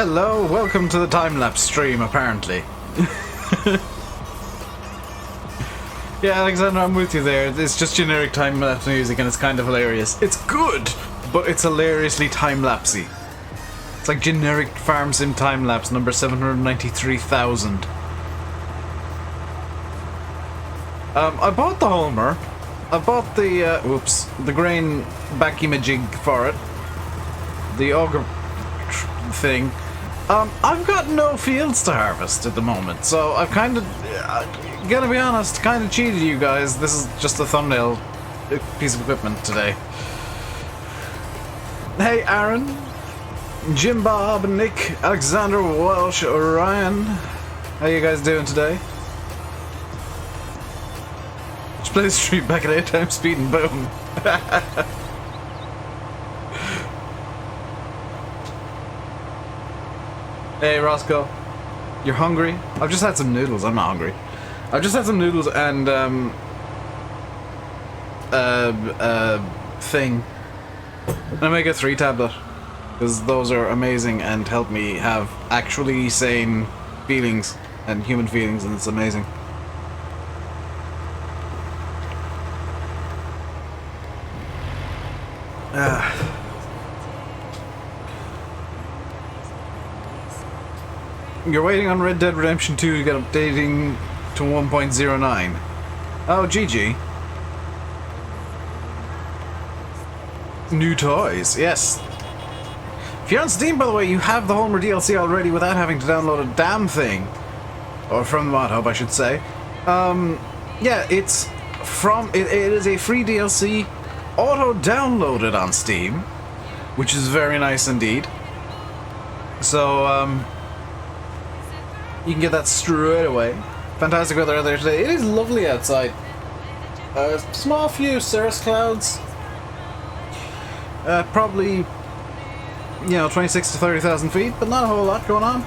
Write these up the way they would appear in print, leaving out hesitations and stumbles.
Hello, welcome to the time-lapse stream, apparently. Yeah, Alexander, I'm with you there. It's just generic time-lapse music and it's kind of hilarious. It's good, but it's hilariously time-lapsey. It's like generic farm sim time-lapse number 793,000. I bought the Holmer. I bought the, the grain back-imaging for it. The auger thing. I've got no fields to harvest at the moment, so I've kind of, gotta be honest, kind of cheated you guys. This is just a thumbnail piece of equipment today. Hey Aaron, Jim Bob, Nick, Alexander, Walsh, Orion. How you guys doing today? Just play the stream back at 8 times speed and boom. Hey Roscoe, you're hungry? I've just had some noodles. I'm not hungry. I've just had some noodles and thing. An omega-3 tablet, because those are amazing and help me have actually sane feelings and human feelings, and it's amazing. You're waiting on Red Dead Redemption 2 to get updating to 1.09. Oh, GG. New toys, yes. If you're on Steam, by the way, you have the Holmer DLC already without having to download a damn thing. Or from the mod hub, I should say. Yeah, it's from... It is a free DLC auto-downloaded on Steam, which is very nice indeed. So, you can get that straight away. Fantastic weather out there today. It is lovely outside. Small few cirrus clouds. Probably, you know, 26 to 30,000 feet, but not a whole lot going on.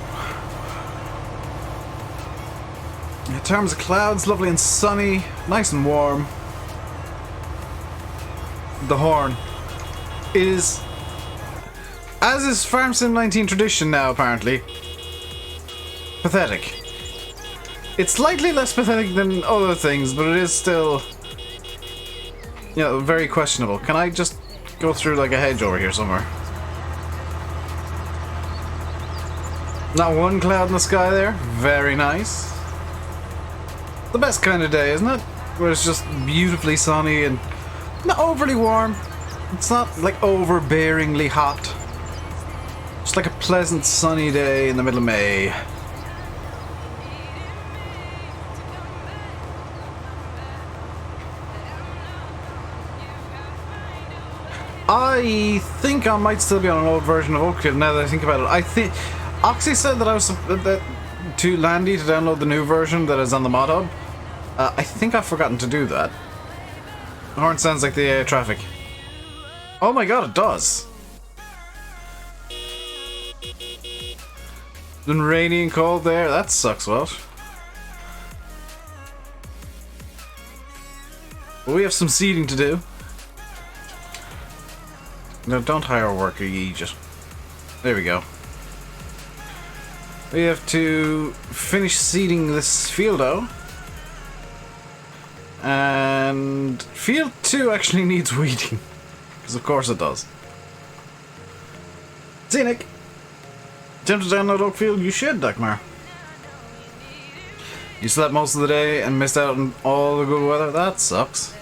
In terms of clouds, lovely and sunny, nice and warm. The horn is, as is Farm Sim 19 tradition now, apparently, pathetic. It's slightly less pathetic than other things, but it is still, you know, very questionable. Can I just go through like a hedge over here somewhere? Not one cloud in the sky there. Very nice. The best kind of day, isn't it? Where it's just beautifully sunny and not overly warm. It's not like overbearingly hot. Just like a pleasant sunny day in the middle of May. I think I might still be on an old version of Oakfield now that I think about it. I think Oxy said that I was too landy to download the new version that is on the mod hub. I think I've forgotten to do that. The horn sounds like the air traffic. Oh my god, it does. Been rainy and cold there. That sucks, Welsh. But we have some seeding to do. No, don't hire a worker, you idiot. There we go. We have to finish seeding this field, though. And field 2 actually needs weeding. Because of course it does. See you, Nick. Tempted to download Oakfield? You should, Dagmar. You slept most of the day and missed out on all the good weather? That sucks.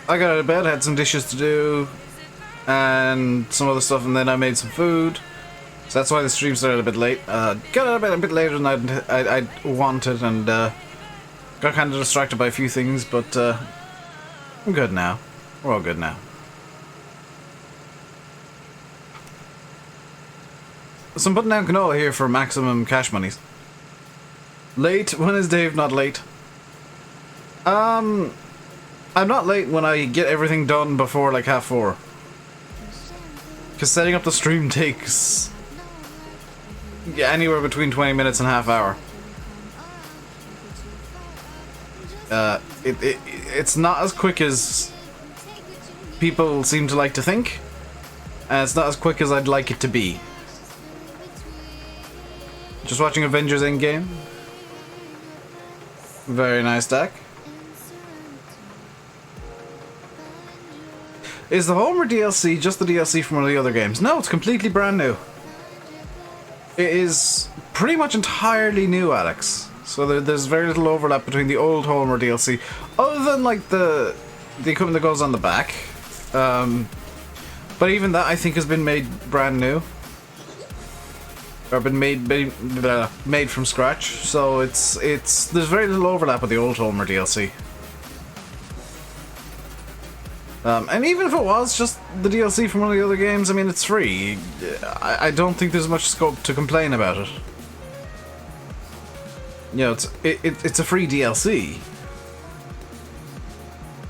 I got out of bed, had some dishes to do, and some other stuff, and then I made some food. So that's why the stream started a bit late. Got out of bed a bit later than I'd wanted, and got kind of distracted by a few things, but I'm good now. We're all good now. So I'm putting down canola here for maximum cash monies. Late? When is Dave not late? I'm not late when I get everything done before like 4:30. Because setting up the stream takes anywhere between 20 minutes and half hour. It's not as quick as people seem to like to think. And it's not as quick as I'd like it to be. Just watching Avengers Endgame. Very nice deck. Is the Holmer DLC just the DLC from one of the other games? No, it's completely brand new. It is pretty much entirely new, Alex. So there's very little overlap between the old Holmer DLC, other than like the equipment that goes on the back. But even that, I think, has been made brand new, or been made from scratch. So there's very little overlap with the old Holmer DLC. And even if it was just the DLC from one of the other games, I mean, it's free. I don't think there's much scope to complain about it. You know, it's a free DLC.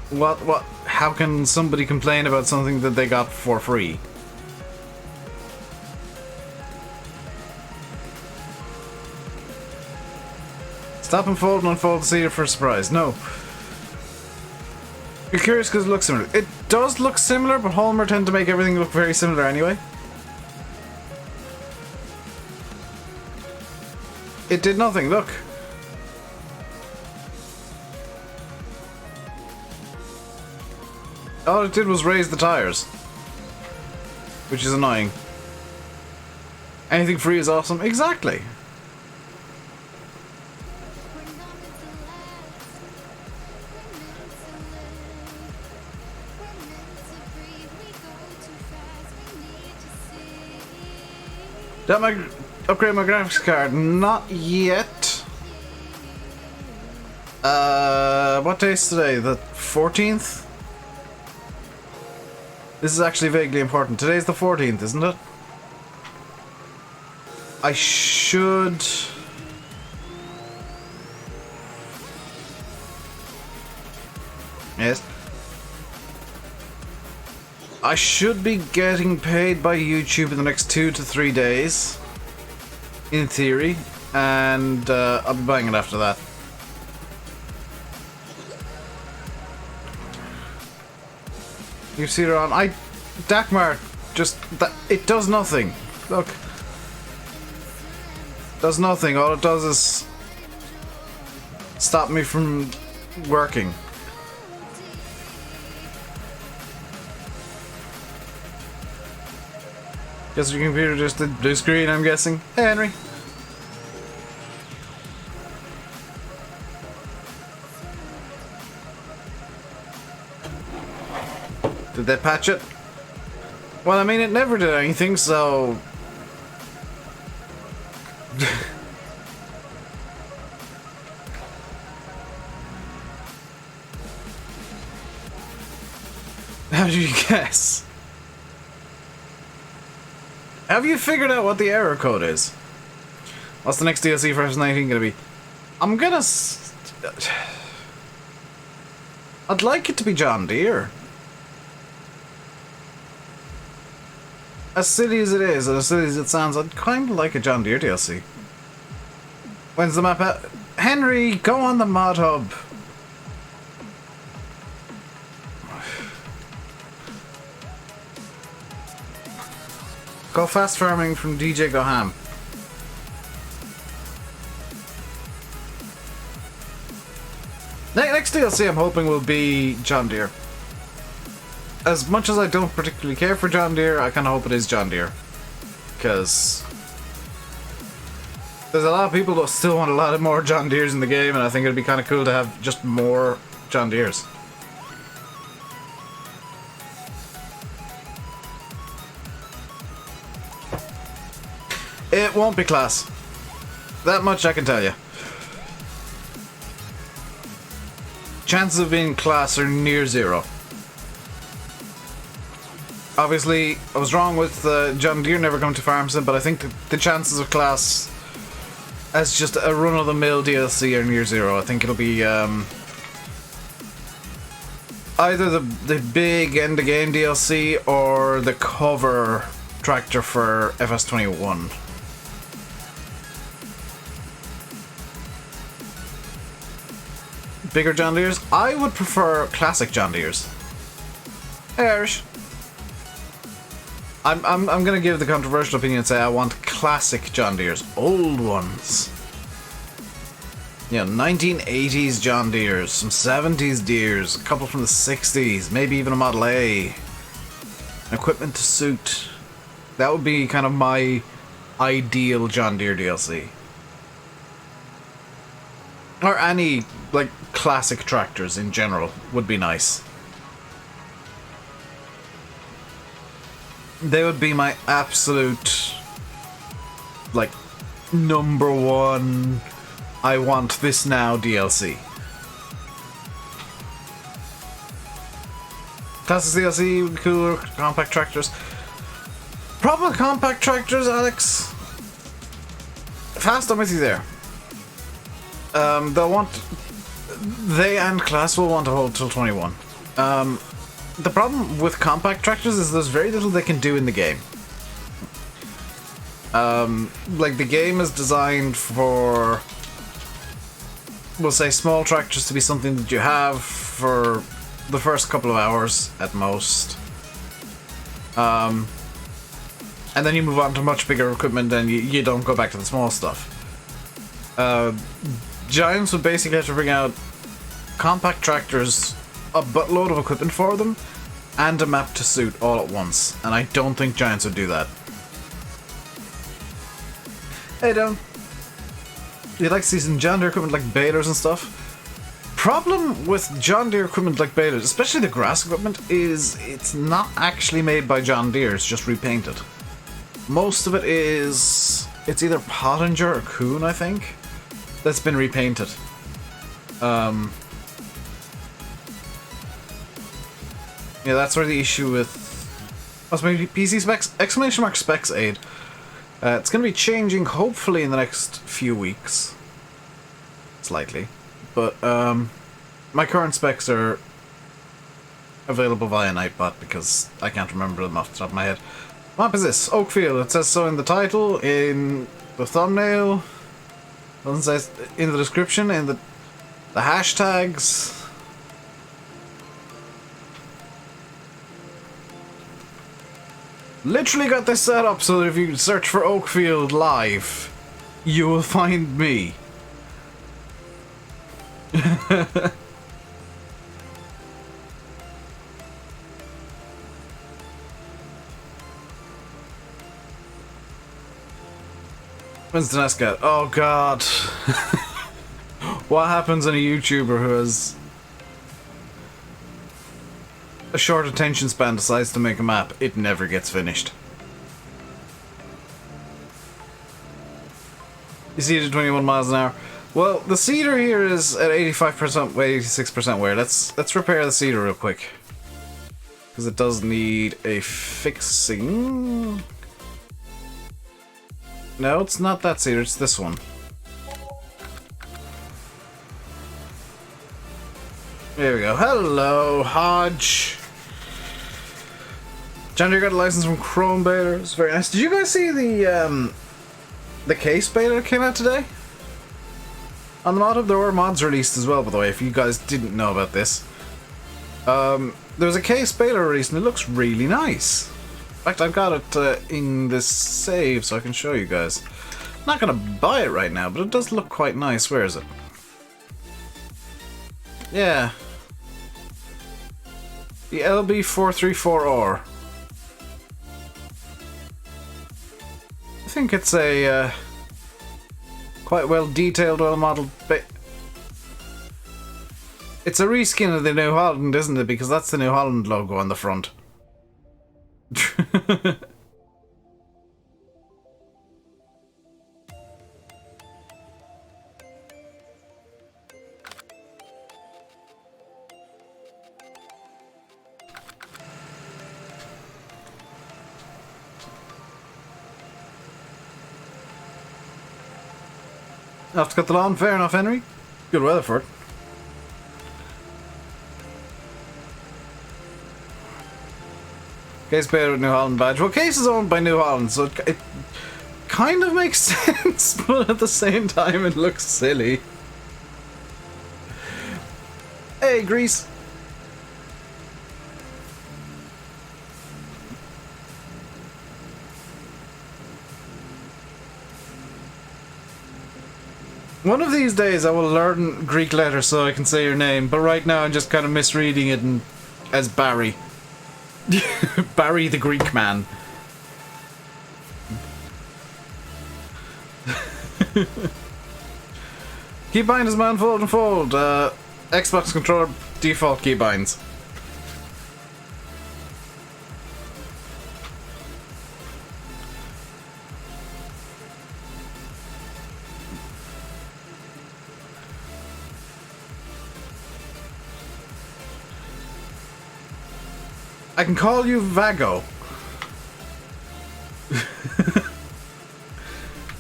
What? How can somebody complain about something that they got for free? Stop and fold and unfold to see it for a surprise. No. You're curious because it looks similar. It does look similar, but Holmer tend to make everything look very similar anyway. It did nothing, look. All it did was raise the tires, which is annoying. Anything free is awesome. Exactly. Did I upgrade my graphics card? Not yet. What day is today? The 14th? This is actually vaguely important. Today's the 14th, isn't it? I should... Yes. I should be getting paid by YouTube in the next 2 to 3 days. In theory. And I'll be buying it after that. You see it on. Dakmar just it does nothing. Look. Does nothing. All it does is stop me from working. Guess your computer just did blue screen, I'm guessing. Hey, Henry. Did they patch it? Well, I mean, it never did anything, so... How did you guess? Have you figured out what the error code is? What's the next DLC for S19 gonna be? I'm gonna... I'd like it to be John Deere. As silly as it is, and as silly as it sounds, I'd kind of like a John Deere DLC. When's the map out? Henry, go on the mod hub. Go fast farming from DJ Go Ham. Next DLC I'm hoping will be John Deere. As much as I don't particularly care for John Deere, I kind of hope it is John Deere. Because there's a lot of people that still want a lot of more John Deeres in the game, and I think it'd be kind of cool to have just more John Deeres. It won't be class. That much I can tell you. Chances of being class are near zero. Obviously, I was wrong with John Deere never come to farm sim, but I think the chances of class as just a run-of-the-mill DLC are near zero. I think it'll be either the big end-of-game DLC or the cover tractor for FS21. Bigger John Deeres? I would prefer classic John Deeres. Hey, Irish. I'm gonna give the controversial opinion and say I want classic John Deeres, old ones. You know, 1980s John Deeres, some 70s Deeres, a couple from the 60s, maybe even a Model A. Equipment to suit. That would be kind of my ideal John Deere DLC. Or any, like, classic tractors in general would be nice. They would be my absolute, like, #1, I want this now DLC. Classic DLC, cooler, compact tractors. Problem with compact tractors, Alex? Fast, I'm with you there. They and class will want to hold till 21. The problem with compact tractors is there's very little they can do in the game. Like, the game is designed for, we'll say, small tractors to be something that you have for the first couple of hours at most. And then you move on to much bigger equipment and you don't go back to the small stuff. Giants would basically have to bring out compact tractors, a buttload of equipment for them, and a map to suit all at once. And I don't think Giants would do that. Hey, Don. You like to see some John Deere equipment like balers and stuff? Problem with John Deere equipment like balers, especially the grass equipment, is it's not actually made by John Deere, it's just repainted. Most of it is... it's either Pottinger or Kuhn, I think, that's been repainted. Yeah, that's where the issue with... what's my PC specs? Exclamation mark specs aid. It's going to be changing, hopefully, in the next few weeks. Slightly. But, my current specs are available via Nightbot because I can't remember them off the top of my head. What map is this? Oakfield. It says so in the title, in the thumbnail. Doesn't say in the description, in the hashtags. Literally got this set up so that if you search for Oakfield live, you will find me. Winston Escott. Oh god. What happens when a YouTuber who has a short attention span decides to make a map? It never gets finished. You see it at 21 miles an hour. Well, the seeder here is at 85%, 86% wear. Let's repair the seeder real quick. Because it does need a fixing. No, it's not that seeder, it's this one. There we go. Hello, Hodge. John Deere got a license from Chrome Baler. It's very nice. Did you guys see the case baler that came out today? On the mod hub, there were mods released as well, by the way, if you guys didn't know about this. There's a case baler released and it looks really nice. In fact, I've got it in this save so I can show you guys. I'm not gonna buy it right now, but it does look quite nice. Where is it? Yeah. The LB434R. I think it's a quite well detailed, well modeled. It's a reskin of the New Holland, isn't it? Because that's the New Holland logo on the front. Have to cut the lawn, fair enough, Henry. Good weather for it. Case Bayer with New Holland badge. Well, Case is owned by New Holland, so it kind of makes sense, but at the same time it looks silly. Hey, Grease. One of these days I will learn Greek letters so I can say your name, but right now I'm just kind of misreading it as Barry. Barry the Greek man. Keybind is manifold and fold. Xbox controller default keybinds. I can call you Vago.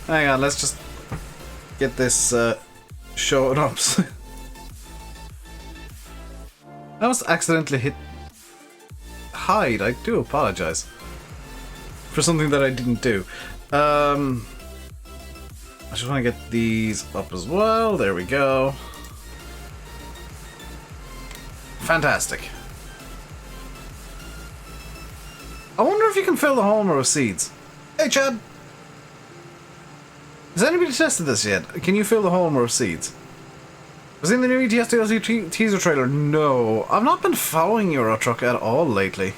Hang on, let's just get this showing up. I must accidentally hit hide. I do apologize for something that I didn't do. I just want to get these up as well. There we go. Fantastic. I wonder if you can fill the Holmer with seeds. Hey, Chad! Has anybody tested this yet? Can you fill the Holmer with seeds? Was in the new ETS DLC teaser trailer? No. I've not been following Euro Truck at all lately.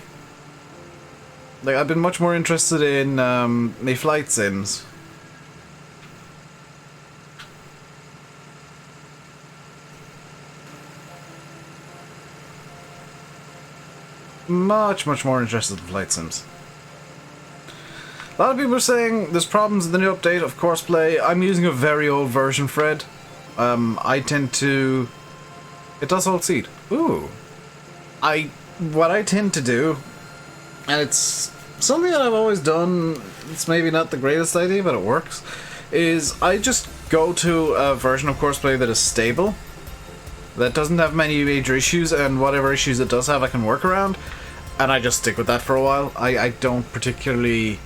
Like, I've been much more interested in my flight sims. Much more interested in flight sims. A lot of people are saying there's problems in the new update of Courseplay. I'm using a very old version, Fred. I tend to... It does hold seed. Ooh. What I tend to do, and it's something that I've always done, it's maybe not the greatest idea, but it works, is I just go to a version of Courseplay that is stable, that doesn't have many major issues, and whatever issues it does have I can work around, and I just stick with that for a while. I don't particularly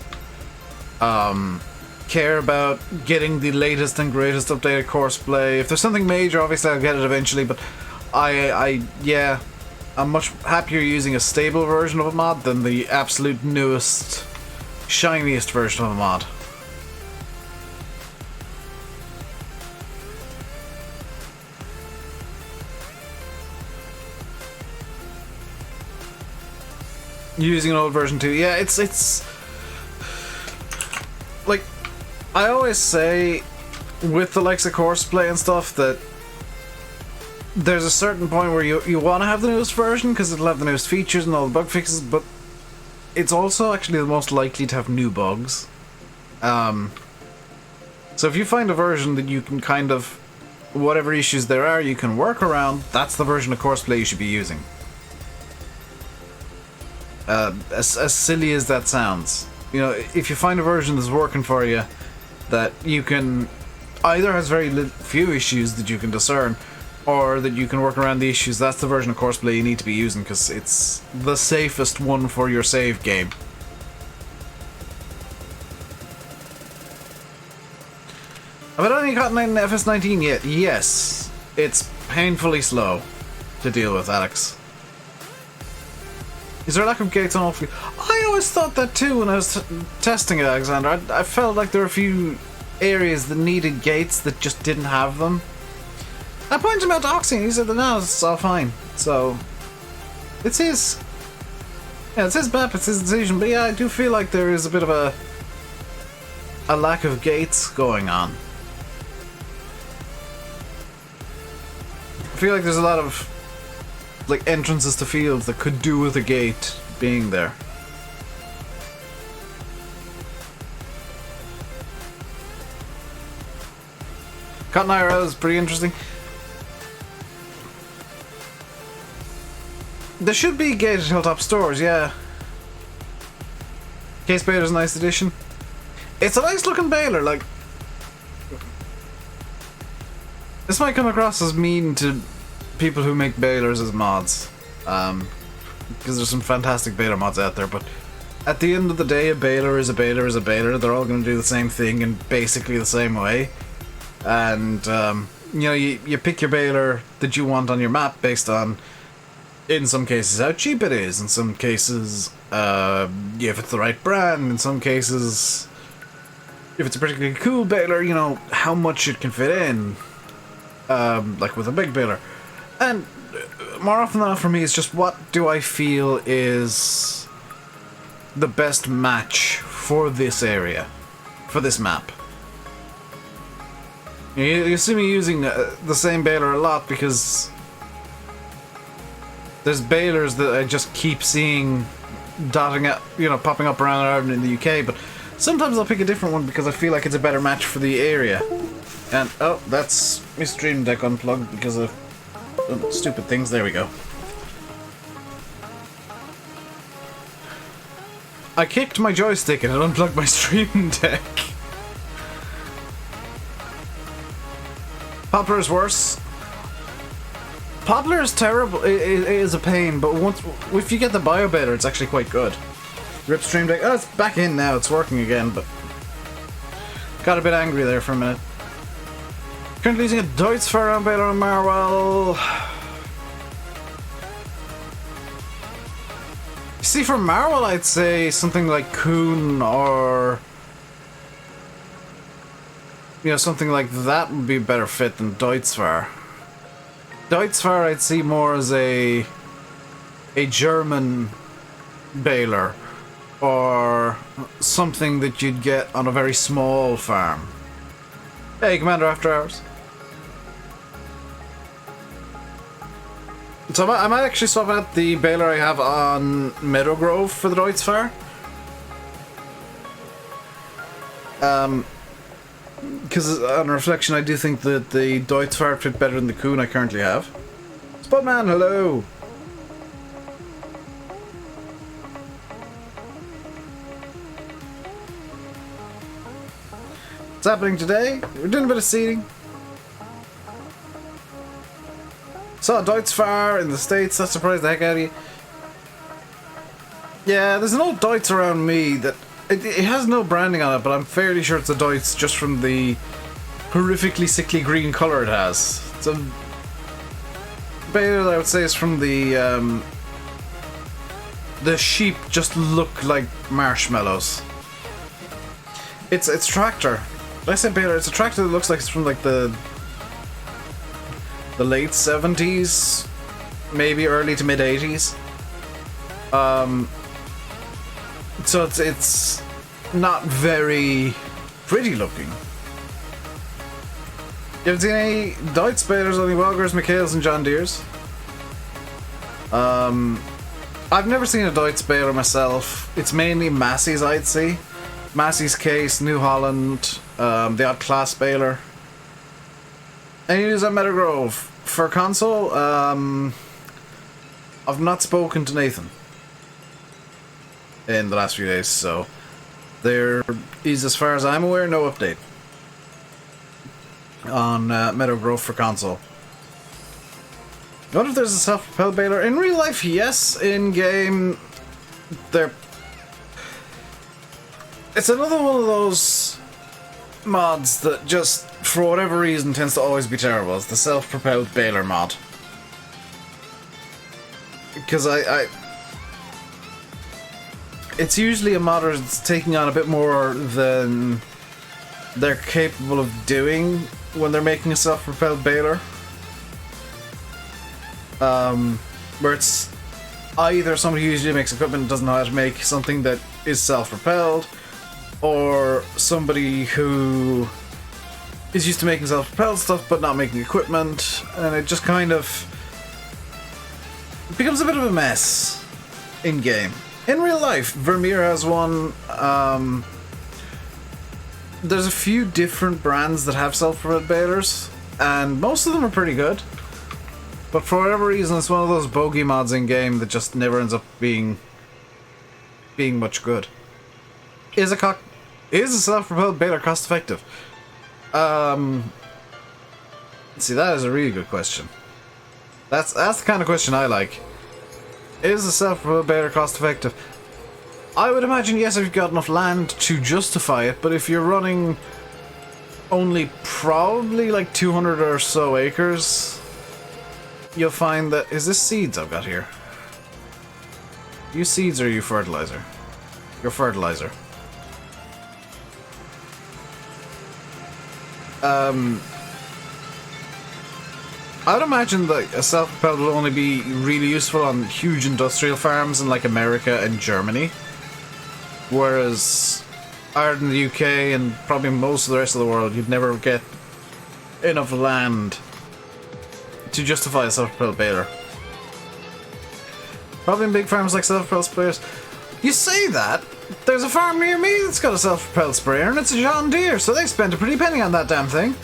care about getting the latest and greatest updated Courseplay. If there's something major, obviously I'll get it eventually, but yeah, I'm much happier using a stable version of a mod than the absolute newest, shiniest version of a mod. Using an old version too. Yeah, it's like, I always say with the likes of Courseplay and stuff that there's a certain point where you want to have the newest version because it'll have the newest features and all the bug fixes, but it's also actually the most likely to have new bugs. So if you find a version that you can kind of, whatever issues there are, you can work around, that's the version of Courseplay you should be using. As silly as that sounds, you know, if you find a version that's working for you, that you can either has very few issues that you can discern, or that you can work around the issues, that's the version of Courseplay you need to be using, because it's the safest one for your save game. Have I done any Cotton in FS19 yet? Yes. It's painfully slow to deal with, Alex. Is there a lack of gates on Oakfield? I always thought that too when I was testing it, Alexander. I felt like there were a few areas that needed gates that just didn't have them. I pointed him out to Oxy and he said that no, it's all fine. So, it's his... Yeah, it's his map, it's his decision, but yeah, I do feel like there is a bit of a lack of gates going on. I feel like there's a lot of like entrances to fields that could do with a gate being there. Cotton IRL is pretty interesting. There should be gated hilltop stores, yeah. Case Baler's a nice addition. It's a nice looking baler, like... This might come across as mean to people who make balers as mods, because there's some fantastic baler mods out there, but at the end of the day, a baler is a baler is a baler. They're all going to do the same thing in basically the same way, and you know, you pick your baler that you want on your map based on, in some cases, how cheap it is, in some cases if it's the right brand, in some cases if it's a particularly cool baler, you know, how much it can fit in, like with a big baler. And more often than not for me, it's just what do I feel is the best match for this area, for this map. You see me using the same baler a lot because there's balers that I just keep seeing dotting up, you know, popping up around Ireland in the UK, but sometimes I'll pick a different one because I feel like it's a better match for the area. And, oh, that's my Stream Deck unplugged because of stupid things. There we go. I kicked my joystick and it unplugged my Stream Deck. Poplar is worse. Poplar is terrible. It is a pain, but if you get the bio baler, it's actually quite good. Rip Stream Deck. Oh, it's back in now. It's working again, but got a bit angry there for a minute. Currently using a Deutz Fairround baler on Marwell. See, for Marwell, I'd say something like Kuhn or, you know, something like that would be a better fit than Deutz-Fahr. Deutz-Fahr I'd see more as a German baler or something that you'd get on a very small farm. Hey, Commander After Hours. So I might actually swap out the baler I have on Meadowgrove for the Deutz-Fahr. Because on reflection, I do think that the Deutz-Fahr fit better than the Kuhn I currently have. Spudman, hello! What's happening today? We're doing a bit of seeding. Saw a Deutz-Fahr in the States, that surprised the heck out of you. Yeah, there's an old Deutz around me that it has no branding on it, but I'm fairly sure it's a Deutz just from the horrifically sickly green colour it has. It's a baler I would say is from the sheep just look like marshmallows. It's tractor. Did I say baler? It's a tractor that looks like it's from like the late 70s, maybe early to mid 80s. So it's not very pretty looking. You haven't seen any Deutz balers, only Walgers, McHale's, and John Deere's? I've never seen a Deutz baler myself. It's mainly Massey's, I'd say. Massey's Case, New Holland, the odd Class baler. And you use that Meadowgrove. For console, I've not spoken to Nathan in the last few days, so there is, as far as I'm aware, no update on Meadowgrove for console. What if there's a self-propelled baler? In real life, yes. In game, it's another one of those mods that just, for whatever reason, tends to always be terrible. It's the self-propelled baler mod. Because it's usually a modder that's taking on a bit more than they're capable of doing when they're making a self-propelled baler. Where it's either somebody who usually makes equipment and doesn't know how to make something that is self-propelled, or somebody who is used to making self-propelled stuff but not making equipment, and it just kind of becomes a bit of a mess in game. In real life, Vermeer has one. There's a few different brands that have self-propelled balers, and most of them are pretty good. But for whatever reason, it's one of those bogey mods in game that just never ends up being much good. Is a self-propelled baler cost effective? See, that is a really good question. That's the kind of question I like. Is a self-propelled baler cost effective? I would imagine yes if you've got enough land to justify it, but if you're running only probably like 200 or so acres, you'll find that... Is this seeds I've got here? You seeds or you fertilizer? Your fertilizer. I'd imagine that a self-propelled will only be really useful on huge industrial farms in like America and Germany. Whereas Ireland, the UK, and probably most of the rest of the world, you'd never get enough land to justify a self-propelled baler. Probably in big farms like self-propelled sprayers. You say that, there's a farm near me that's got a self-propelled sprayer, and it's a John Deere, so they spent a pretty penny on that damn thing.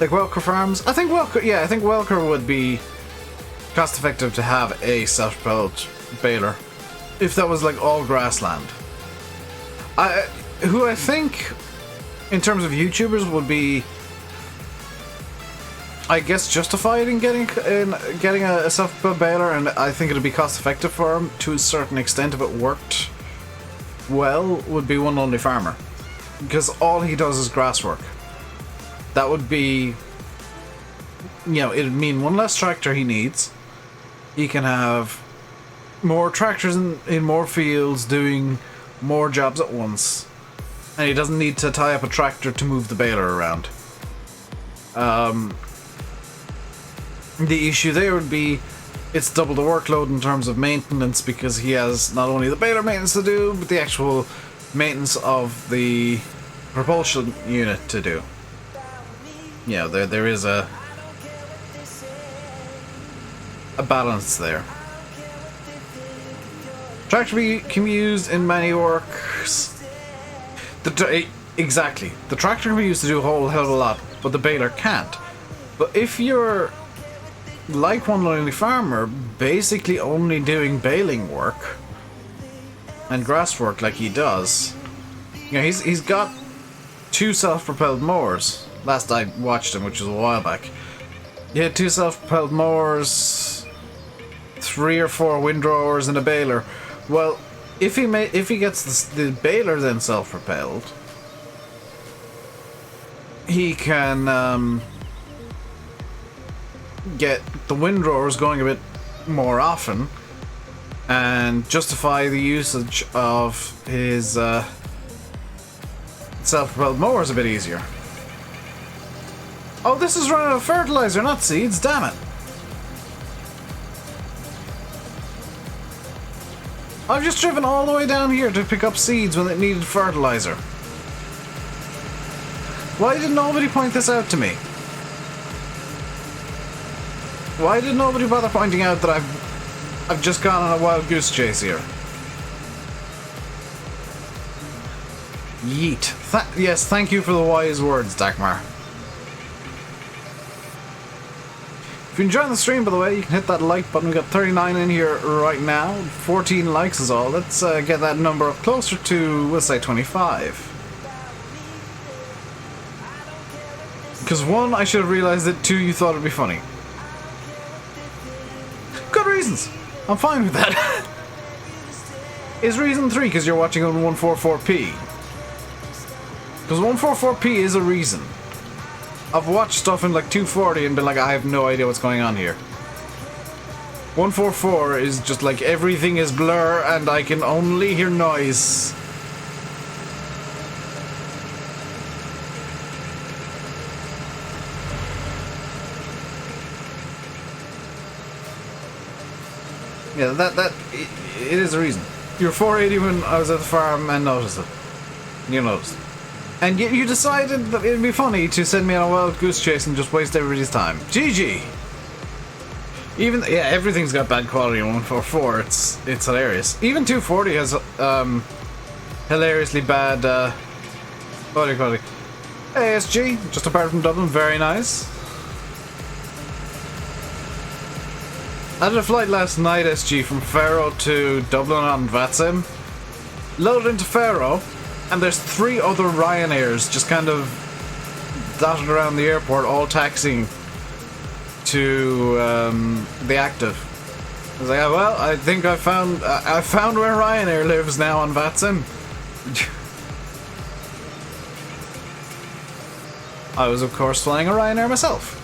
Like Welker Farms. I think Welker would be cost effective to have a self-propelled baler if that was like all grassland. Who I think in terms of YouTubers would be, I guess, justified in getting a self-propelled baler, and I think it'd be cost effective for him to a certain extent if it worked well, would be One Lonely Farmer, because all he does is grass work. That would be, it'd mean one less tractor he needs. He can have more tractors in more fields doing more jobs at once. And he doesn't need to tie up a tractor to move the baler around. The issue there would be it's double the workload in terms of maintenance, because he has not only the baler maintenance to do, but the actual maintenance of the propulsion unit to do. There is a balance there. Tractor can be used in many works. Exactly. The tractor can be used to do a whole hell of a lot, but the baler can't. But if you're like One Lonely Farmer, basically only doing baling work and grass work like he does, he's got 2 self-propelled mowers. Last I watched him, which was a while back, he had 2 self-propelled mowers, 3 or 4 windrowers, and a baler. Well, if he gets the baler then self-propelled, he can get the windrowers going a bit more often and justify the usage of his self-propelled mowers a bit easier. Oh, this is running out of fertilizer, not seeds, damn it. I've just driven all the way down here to pick up seeds when it needed fertilizer. Why did nobody point this out to me? Why did nobody bother pointing out that I've just gone on a wild goose chase here? Yeet. Yes, thank you for the wise words, Dagmar. If you're enjoying the stream, by the way, you can hit that like button. We've got 39 in here right now. 14 likes is all. Let's get that number up closer to, we'll say, 25. Because 1, I should have realized it. 2, you thought it'd be funny. Good reasons. I'm fine with that. Is reason 3 because you're watching on 144p? Because 144p is a reason. I've watched stuff in like 240 and been like, I have no idea what's going on here. 144 is just like everything is blur and I can only hear noise. Yeah, it is a reason. You're 480 when I was at the farm and noticed it. You noticed. And yet you decided that it'd be funny to send me on a wild goose chase and just waste everybody's time. GG! Everything's got bad quality in 144. It's hilarious. Even 240 has hilariously bad audio quality. Hey, SG, just apart from Dublin, very nice. I did a flight last night, SG, from Faro to Dublin on VATSIM. Loaded into Faro, and there's 3 other Ryanairs just kind of dotted around the airport, all taxiing to the Active. I was like, oh, well, I think I found where Ryanair lives now on VATSIM. I was, of course, flying a Ryanair myself.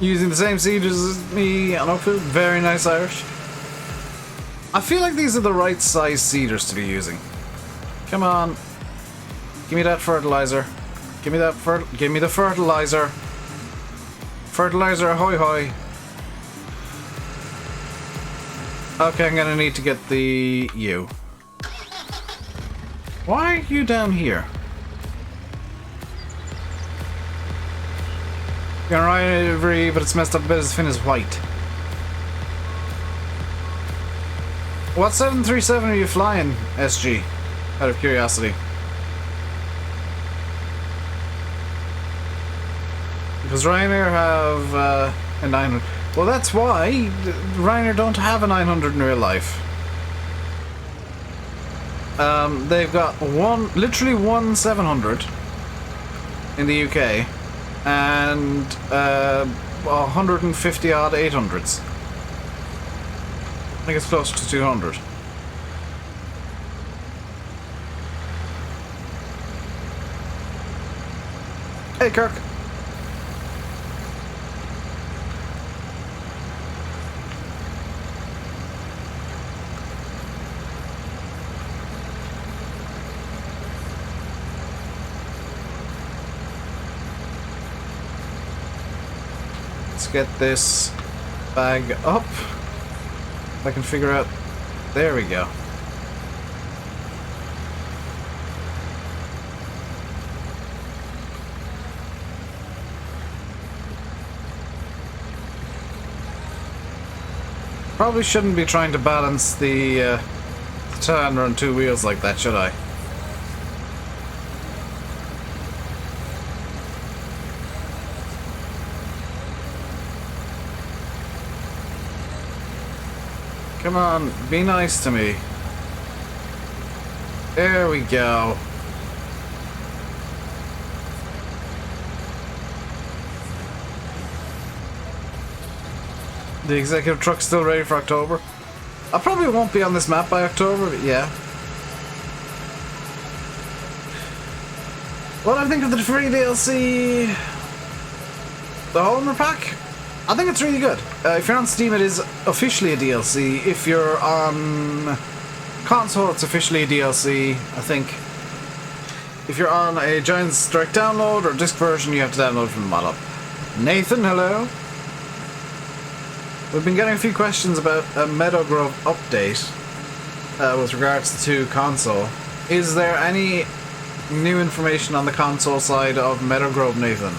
Using the same siege as me on Oakfield. Very nice, Irish. I feel like these are the right size seeders to be using. Come on. Give me that fertilizer. Give me that give me the fertilizer. Fertilizer, ahoy hoy. Okay, I'm gonna need to get the you. Why are you down here? You're right, Avery, but it's messed up a bit as thin as white. What 737 are you flying, SG? Out of curiosity. Does Ryanair have a 900? Well, that's why Ryanair don't have a 900 in real life. They've got literally one 700 in the UK, and 150 odd 800s. I think it's close to 200. Hey, Kirk. Let's get this bag up. If I can figure out... There we go. Probably shouldn't be trying to balance the Tundra on two wheels like that, should I? Come on, be nice to me. There we go. The executive truck's still ready for October. I probably won't be on this map by October, but yeah. What do I think of the free DLC? The Holmer pack? I think it's really good. If you're on Steam, it is officially a DLC. If you're on console, it's officially a DLC, I think. If you're on a Giants Direct download or disc version, you have to download from the mod up. Nathan, hello. We've been getting a few questions about a Meadowgrove update with regards to console. Is there any new information on the console side of Meadowgrove, Nathan?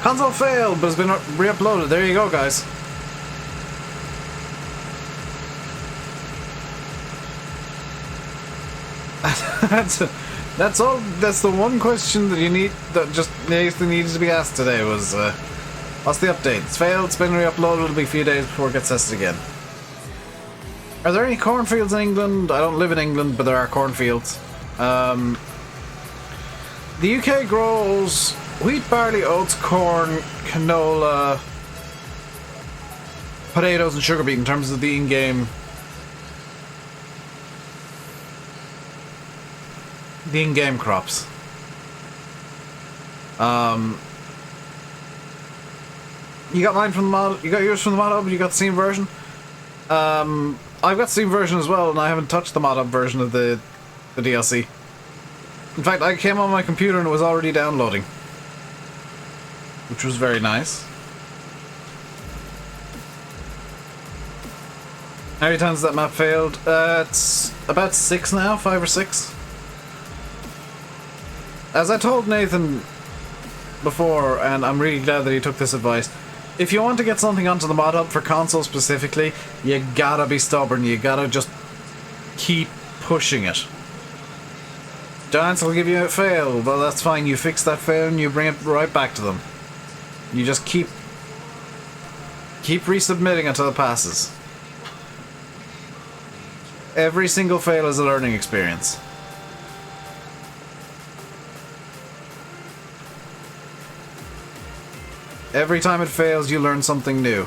Console failed, but has been re-uploaded. There you go, guys. That's all. That's the one question that you need. That just needs to be asked today was, what's the update? It's failed. It's been re-uploaded. It'll be a few days before it gets tested again. Are there any cornfields in England? I don't live in England, but there are cornfields. The UK grows wheat, barley, oats, corn, canola, potatoes, and sugar beet in terms of the in-game. The in-game crops. You got mine from the mod. You got yours from the mod hub. You got the Steam version. I've got Steam version as well, and I haven't touched the mod hub version of the DLC. In fact, I came on my computer and it was already downloading, which was very nice. How many times that map failed? It's about 6 now, 5 or 6. As I told Nathan before, and I'm really glad that he took this advice, if you want to get something onto the mod hub for console specifically, you gotta be stubborn, you gotta just keep pushing it. Giants will give you a fail, well that's fine, you fix that fail and you bring it right back to them. You just keep resubmitting until it passes. Every single fail is a learning experience. Every time it fails, you learn something new.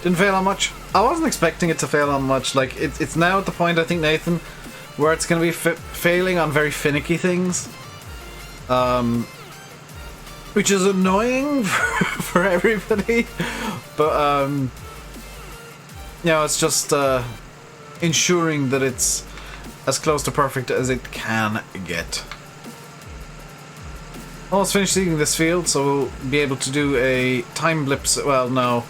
Didn't fail on much. I wasn't expecting it to fail on much. Like, it's now at the point, I think, Nathan, where it's going to be failing on very finicky things. Which is annoying for everybody. But, you know, it's just ensuring that it's as close to perfect as it can get. Almost finished seeding this field, so we'll be able to do a time blip. Well, no.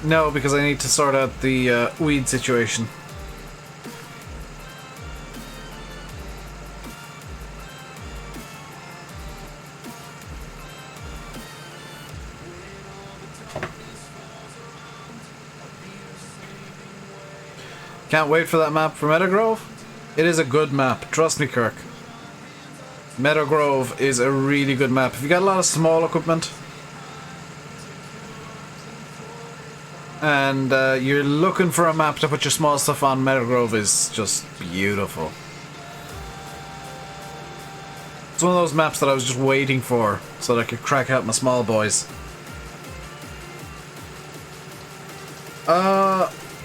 No, because I need to sort out the weed situation. Can't wait for that map for Meadowgrove. It is a good map, trust me, Kirk. Meadowgrove is a really good map. If you got a lot of small equipment and you're looking for a map to put your small stuff on, Meadowgrove is just beautiful. It's one of those maps that I was just waiting for so that I could crack out my small boys.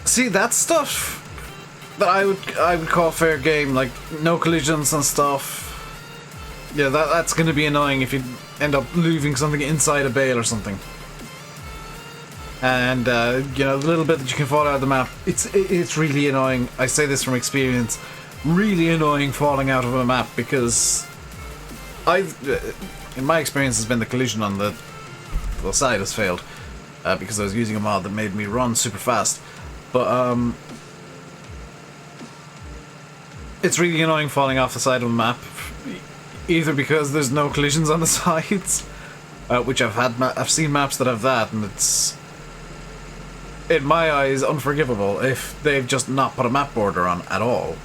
See, that stuff that I would call fair game, like no collisions and stuff. Yeah, that's going to be annoying if you end up leaving something inside a bale or something. And you know, the little bit that you can fall out of the map, it's really annoying. I say this from experience, really annoying falling out of a map, because in my experience, has been the collision on the side has failed because I was using a mod that made me run super fast. But it's really annoying falling off the side of a map, either because there's no collisions on the sides, which I've seen maps that have that, and it's, in my eyes, unforgivable if they've just not put a map border on at all.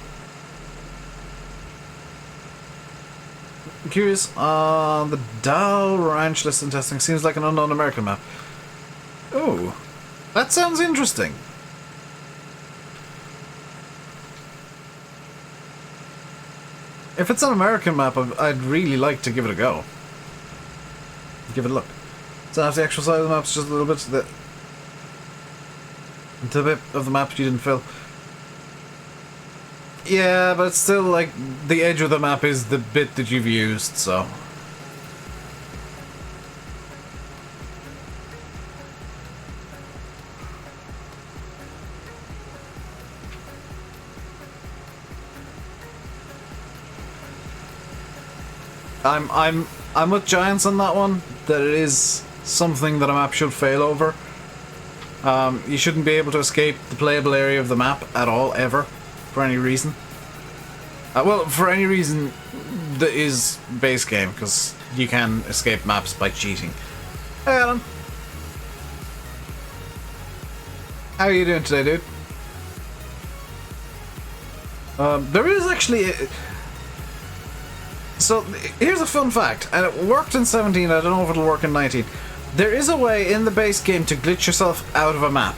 I'm curious, the Dow Ranch listing testing seems like an unknown American map. Oh, that sounds interesting. If it's an American map, I'd really like to give it a go. Give it a look. So half the actual side of the map is just a little bit to the bit of the map you didn't fill. Yeah, but it's still like the edge of the map is the bit that you've used, so. I'm with Giants on that one, that it is something that a map should fail over. You shouldn't be able to escape the playable area of the map at all, ever, for any reason. Well, for any reason that is base game, because you can escape maps by cheating. Hey Alan. How are you doing today, dude? There is actually... So, here's a fun fact, and it worked in 17, I don't know if it'll work in 19. There is a way in the base game to glitch yourself out of a map.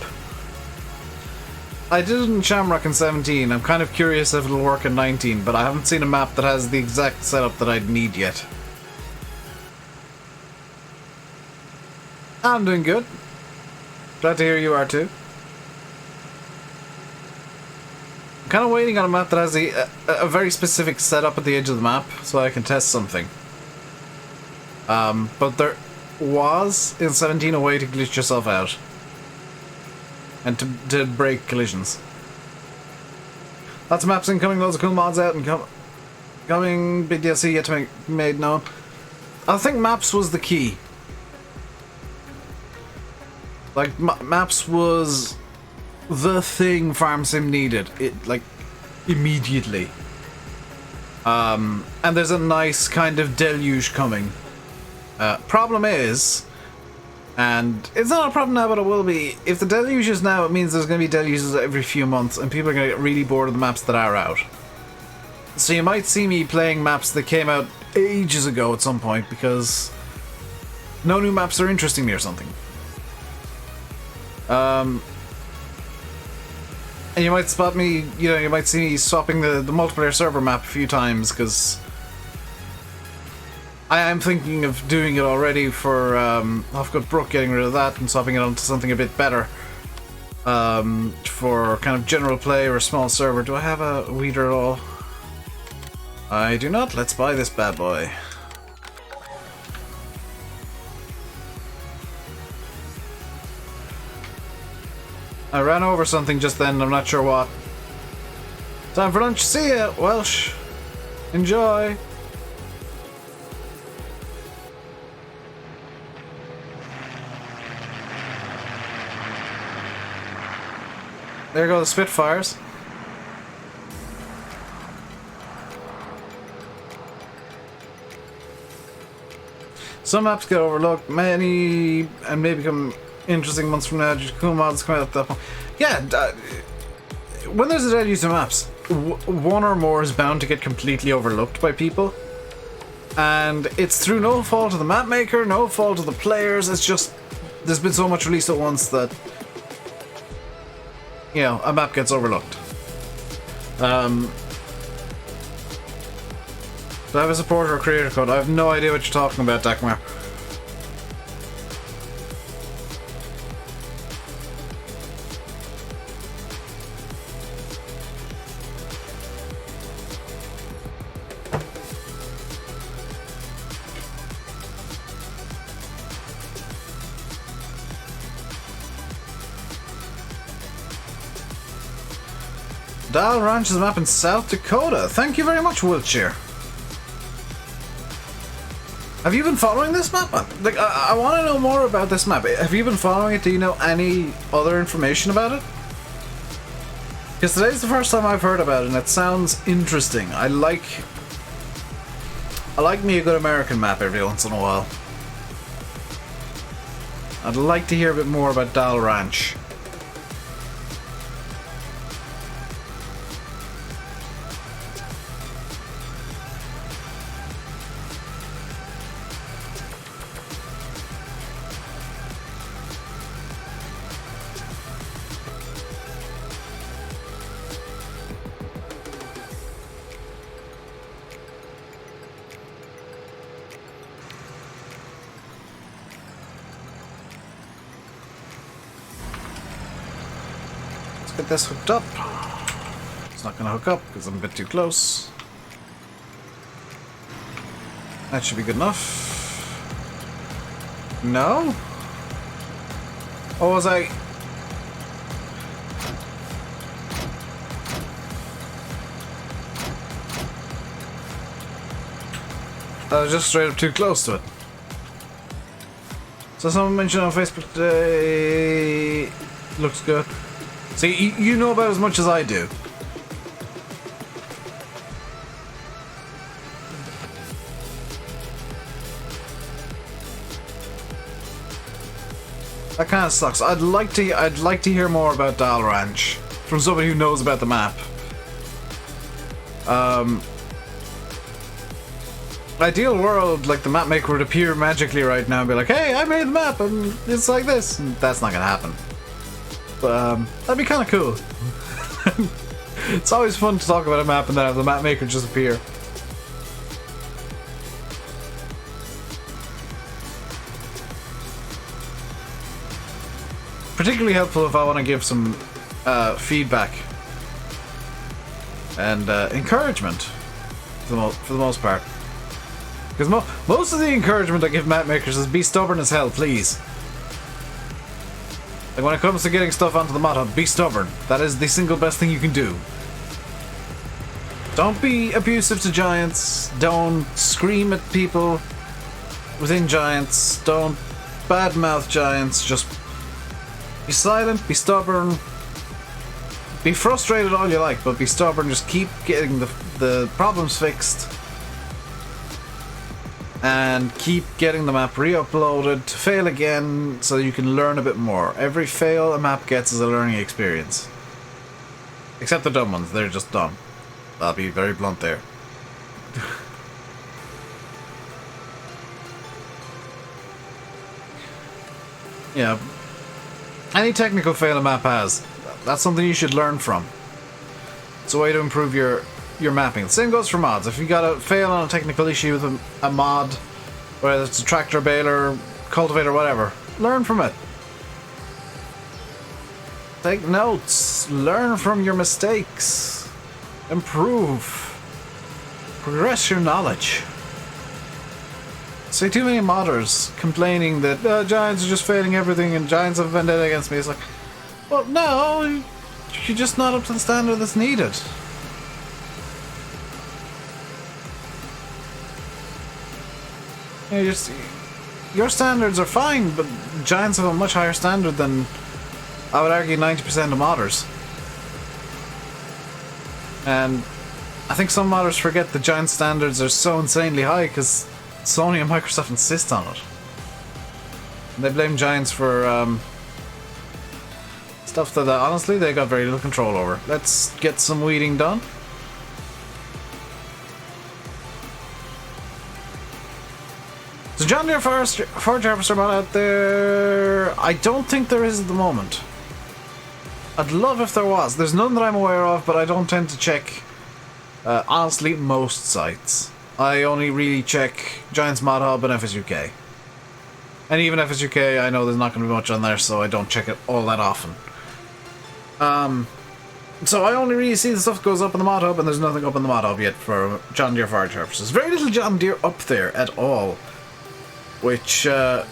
I did it in Shamrock in 17, I'm kind of curious if it'll work in 19, but I haven't seen a map that has the exact setup that I'd need yet. I'm doing good. Glad to hear you are too. I'm kind of waiting on a map that has a very specific setup at the edge of the map, so I can test something. But there was, in 17, a way to glitch yourself out. And to break collisions. Lots of maps incoming, loads of cool mods out, and coming, big DLC yet to be made known. I think maps was the key. Like, maps was the thing Farm Sim needed. It, like, immediately. And there's a nice kind of deluge coming. Problem is, and it's not a problem now, but it will be, if the deluge is now, it means there's going to be deluges every few months, and people are going to get really bored of the maps that are out. So you might see me playing maps that came out ages ago at some point, because no new maps are interesting me or something. And you might spot me, you know, you might see me swapping the multiplayer server map a few times, because I am thinking of doing it already for Oakfield Brook, getting rid of that and swapping it onto something a bit better. For kind of general play or a small server. Do I have a weeder at all? I do not. Let's buy this bad boy. I ran over something just then, I'm not sure what. Time for lunch. See ya, Welsh. Enjoy. There go the Spitfires. Some maps get overlooked, many and may become interesting months from now. Just cool mods come out at that point. Yeah, when there's a dead use of maps, one or more is bound to get completely overlooked by people. And it's through no fault of the map maker, no fault of the players, it's just there's been so much released at once that, you know, a map gets overlooked. Do I have a supporter or creator code? I have no idea what you're talking about, Dagmar. Dial Ranch is a map in South Dakota. Thank you very much, Wiltshire. Have you been following this map? Like, I want to know more about this map. Have you been following it? Do you know any other information about it? Because today's the first time I've heard about it, and it sounds interesting. I like me a good American map every once in a while. I'd like to hear a bit more about Dial Ranch. Get this hooked up. It's not gonna hook up because I'm a bit too close. That should be good enough. No? Or was I? I was just straight up too close to it. So someone mentioned on Facebook today. Looks good. See, you know about as much as I do. That kind of sucks. I'd like to hear more about Dial Ranch from somebody who knows about the map. Ideal world, like the map maker would appear magically right now and be like, "Hey, I made the map and it's like this." And that's not gonna happen. But that'd be kind of cool. It's always fun to talk about a map and then have the map maker just appear. Particularly helpful if I want to give some feedback and encouragement for the most part. Because most of the encouragement I give map makers is be stubborn as hell, please. Like when it comes to getting stuff onto the mod hub, be stubborn. That is the single best thing you can do. Don't be abusive to giants. Don't scream at people within giants. Don't badmouth giants. Just be silent, be stubborn. Be frustrated all you like, but be stubborn. Just keep getting the problems fixed. And keep getting the map re-uploaded to fail again so you can learn a bit more. Every fail a map gets is a learning experience. Except the dumb ones, they're just dumb. I'll be very blunt there. Yeah. Any technical fail a map has, that's something you should learn from. It's a way to improve your mapping. The same goes for mods. If you got a fail on a technical issue with a mod, Whether it's a tractor, baler, cultivator, whatever. Learn from it. Take notes. Learn from your mistakes. Improve. Progress your knowledge. See too many modders complaining that Giants are just failing everything and Giants have a vendetta against me. It's like, well, no, you're just not up to the standard that's needed. Your standards are fine, but Giants have a much higher standard than, I would argue, 90% of modders. And I think some modders forget the Giant standards are so insanely high because Sony and Microsoft insist on it. And they blame Giants for stuff that honestly they got very little control over. Let's get some weeding done. So John Deere Forage Harvester mod out there? I don't think there is at the moment. I'd love if there was. There's none that I'm aware of, but I don't tend to check, honestly, most sites. I only really check Giants Mod Hub and FSUK. And even FSUK, I know there's not going to be much on there, so I don't check it all that often. So I only really see the stuff that goes up in the Mod Hub, and there's nothing up in the Mod Hub yet for John Deere Forage Harvesters. Very little John Deere up there at all. Which, I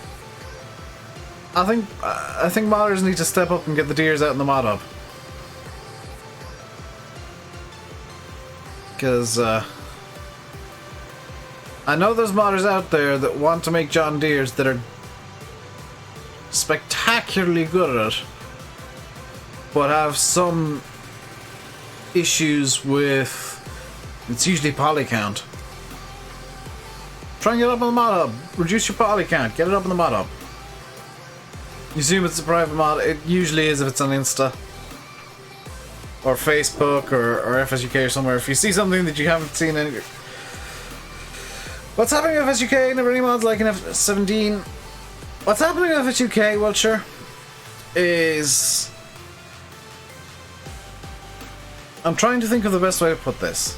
think modders need to step up and get the deers out in the Mod Hub. Because, I know there's modders out there that want to make John Deeres that are spectacularly good at it, but have some issues with, it's usually poly count. Try and get up on the Mod Hub. Reduce your poly count. Get it up on the Mod Hub. You assume it's a private mod. It usually is if it's on Insta. Or Facebook or FSUK or somewhere. If you see something that you haven't seen any... What's happening in FSUK? Never any mods like in F17. What's happening in FSUK, well sure, is... I'm trying to think of the best way to put this.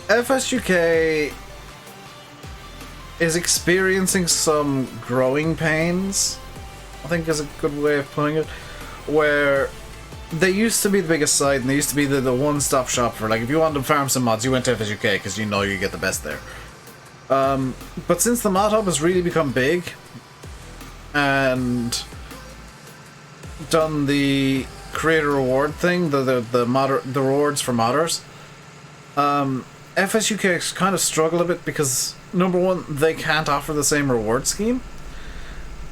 FSUK is experiencing some growing pains, I think is a good way of putting it, where they used to be the biggest site and they used to be the one-stop shop for, like, if you wanted to farm some mods, you went to FSUK because you know you get the best there. But since the Mod Hub has really become big and done the creator reward thing, the rewards for modders, FSUK has kind of struggled a bit because, number one, they can't offer the same reward scheme,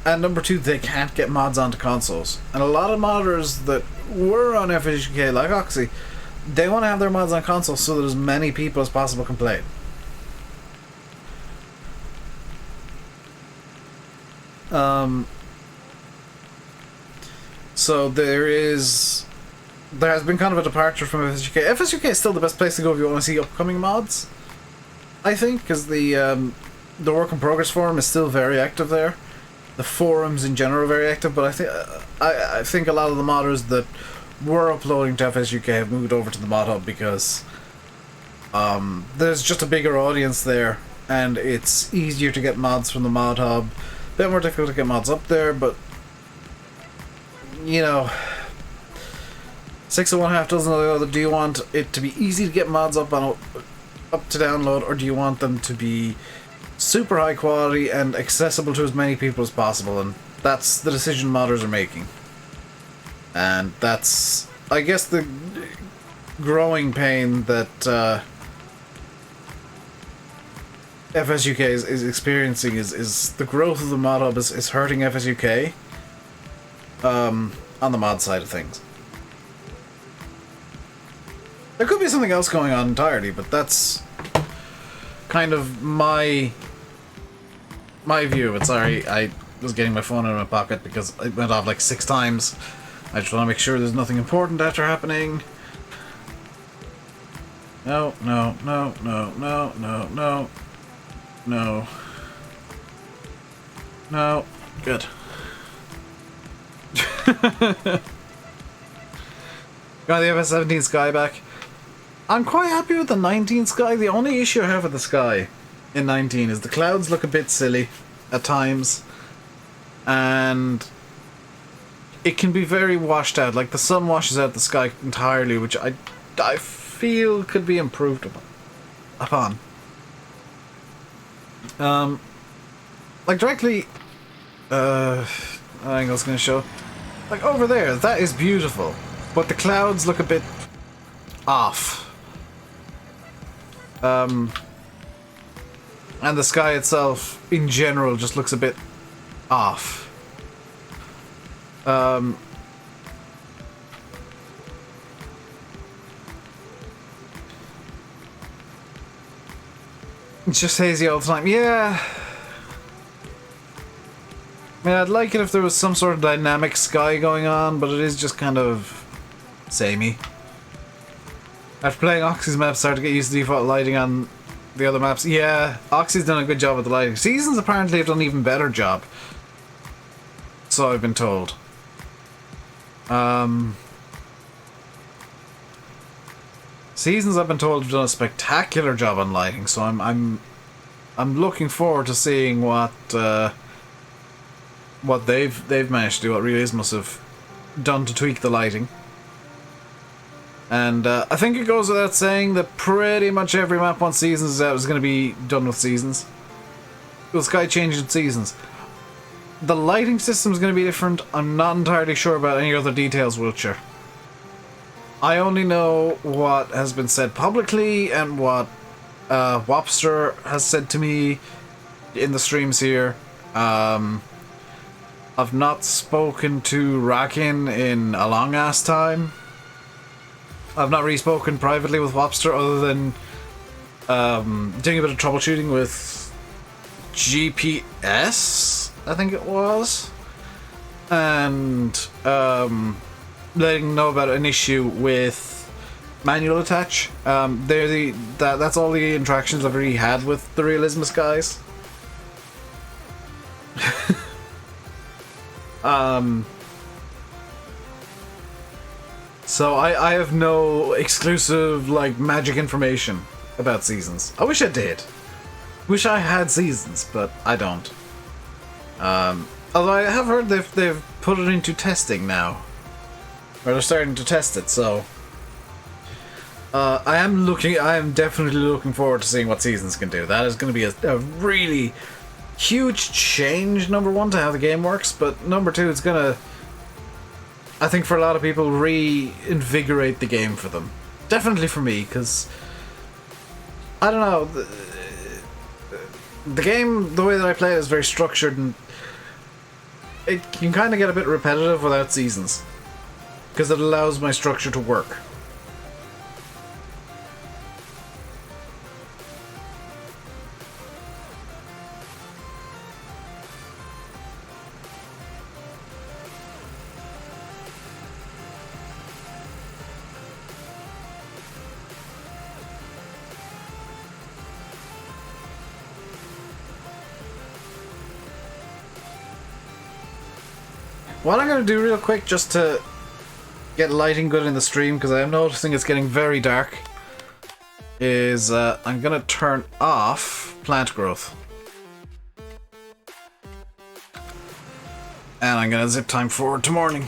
and number two, they can't get mods onto consoles. And a lot of modders that were on FSUK, like Oxy, they want to have their mods on consoles so that as many people as possible can play. So there has been kind of a departure from FSUK. FSUK is still the best place to go if you want to see upcoming mods, I think, because the work in progress forum is still very active there. The forums in general are very active, but I think a lot of the modders that were uploading to FSUK have moved over to the Mod Hub because there's just a bigger audience there, and it's easier to get mods from the Mod Hub. A bit more difficult to get mods up there, but you know, 6 of one, half dozen of the other. Do you want it to be easy to get mods up to download, or do you want them to be super high quality and accessible to as many people as possible? And that's the decision modders are making. And that's, I guess, the growing pain that FSUK is experiencing is the growth of the Mod Hub is hurting FSUK on the mod side of things. There could be something else going on entirely, but that's kind of my view of it. Sorry, I was getting my phone out of my pocket because it went off like 6 times. I just want to make sure there's nothing important after happening. No, no, no, no, no, no, no. No. No. Good. Got the FS17 Sky back. I'm quite happy with the 19 Sky. The only issue I have with the Sky in 19 is the clouds look a bit silly at times, and it can be very washed out. Like the sun washes out the sky entirely, which I feel could be improved upon. Like directly, I think I was going to show, like over there, that is beautiful, but the clouds look a bit off. And the sky itself, in general, just looks a bit off. It's just hazy all the time. Yeah. I mean, I'd like it if there was some sort of dynamic sky going on, but it is just kind of samey. After playing Oxy's map, started to get used to default lighting on the other maps. Yeah, Oxy's done a good job with the lighting. Seasons apparently have done an even better job. So I've been told. Seasons, I've been told, have done a spectacular job on lighting, so I'm looking forward to seeing what they've managed to do, what Realism must have done to tweak the lighting. And I think it goes without saying that pretty much every map once Seasons is out is going to be done with Seasons. The sky changing Seasons. The lighting system is going to be different. I'm not entirely sure about any other details, Wiltshire. I only know what has been said publicly and what Wopster has said to me in the streams here. I've not spoken to Rakin in a long ass time. I've not really spoken privately with Wopster other than doing a bit of troubleshooting with GPS, I think it was, and letting them know about an issue with manual attach. That's all the interactions I've really had with the Realismus guys. So I have no exclusive, like, magic information about Seasons. I wish I did. Wish I had Seasons, but I don't. Although I have heard they've put it into testing now. Or they're starting to test it, so... I am definitely looking forward to seeing what Seasons can do. That is going to be a really huge change, number one, to how the game works, but number two, it's going to... I think for a lot of people, reinvigorate the game for them. Definitely for me, because I don't know. The game, the way that I play it, is very structured, and it can kind of get a bit repetitive without Seasons, because it allows my structure to work. What I'm going to do real quick, just to get lighting good in the stream, because I am noticing it's getting very dark, is I'm going to turn off plant growth. And I'm going to zip time forward to morning.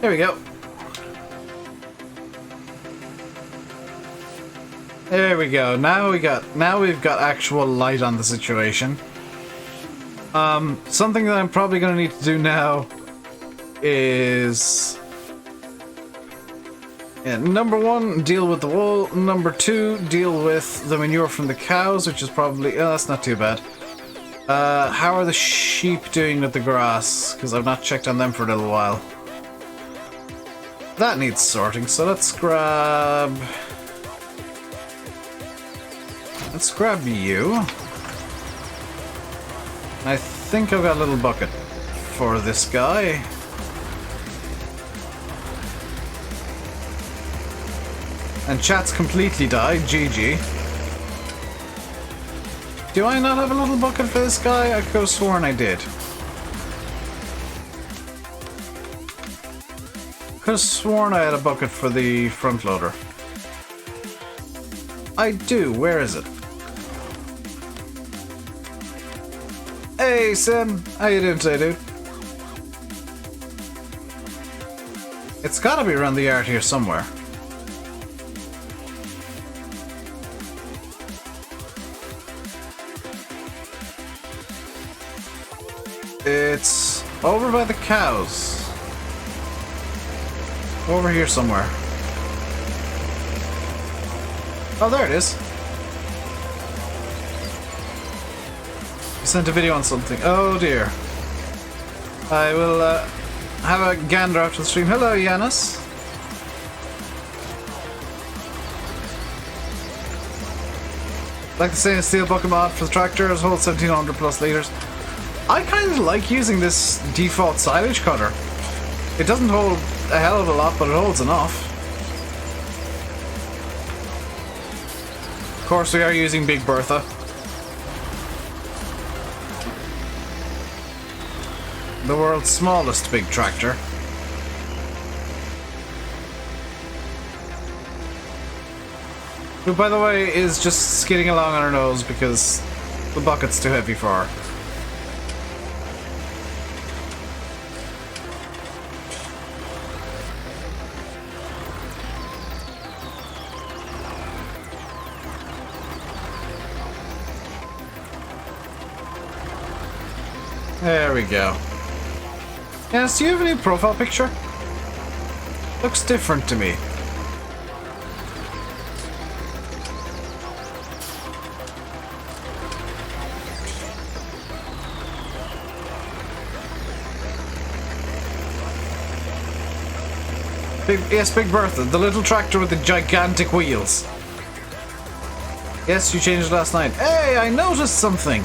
There we go. There we go. Now we've got actual light on the situation. Something that I'm probably going to need to do now is, number one, deal with the wool. Number two, deal with the manure from the cows, which is probably, that's not too bad. How are the sheep doing with the grass? Because I've not checked on them for a little while. That needs sorting, so let's grab you. I think I've got a little bucket for this guy. And chat's completely died, GG. Do I not have a little bucket for this guy? I could have sworn I did. could have sworn I had a bucket for the front loader. I do. Where is it? Hey, Sim. How you doing today, dude? It's gotta be around the yard here somewhere. It's over by the cows. Over here somewhere. Oh, there it is. You sent a video on something. Oh dear. I will have a gander after the stream. Hello, Yanis. Like the stainless steel bucket mod for the tractor, it holds 1700 plus liters. I kind of like using this default silage cutter. It doesn't hold a hell of a lot, but it holds enough. Of course, we are using Big Bertha. The world's smallest big tractor. Who, by the way, is just skidding along on her nose because the bucket's too heavy for her. There we go. Yes, do you have a new profile picture? Looks different to me. Yes, Big Bertha, the little tractor with the gigantic wheels. Yes, you changed it last night. Hey, I noticed something.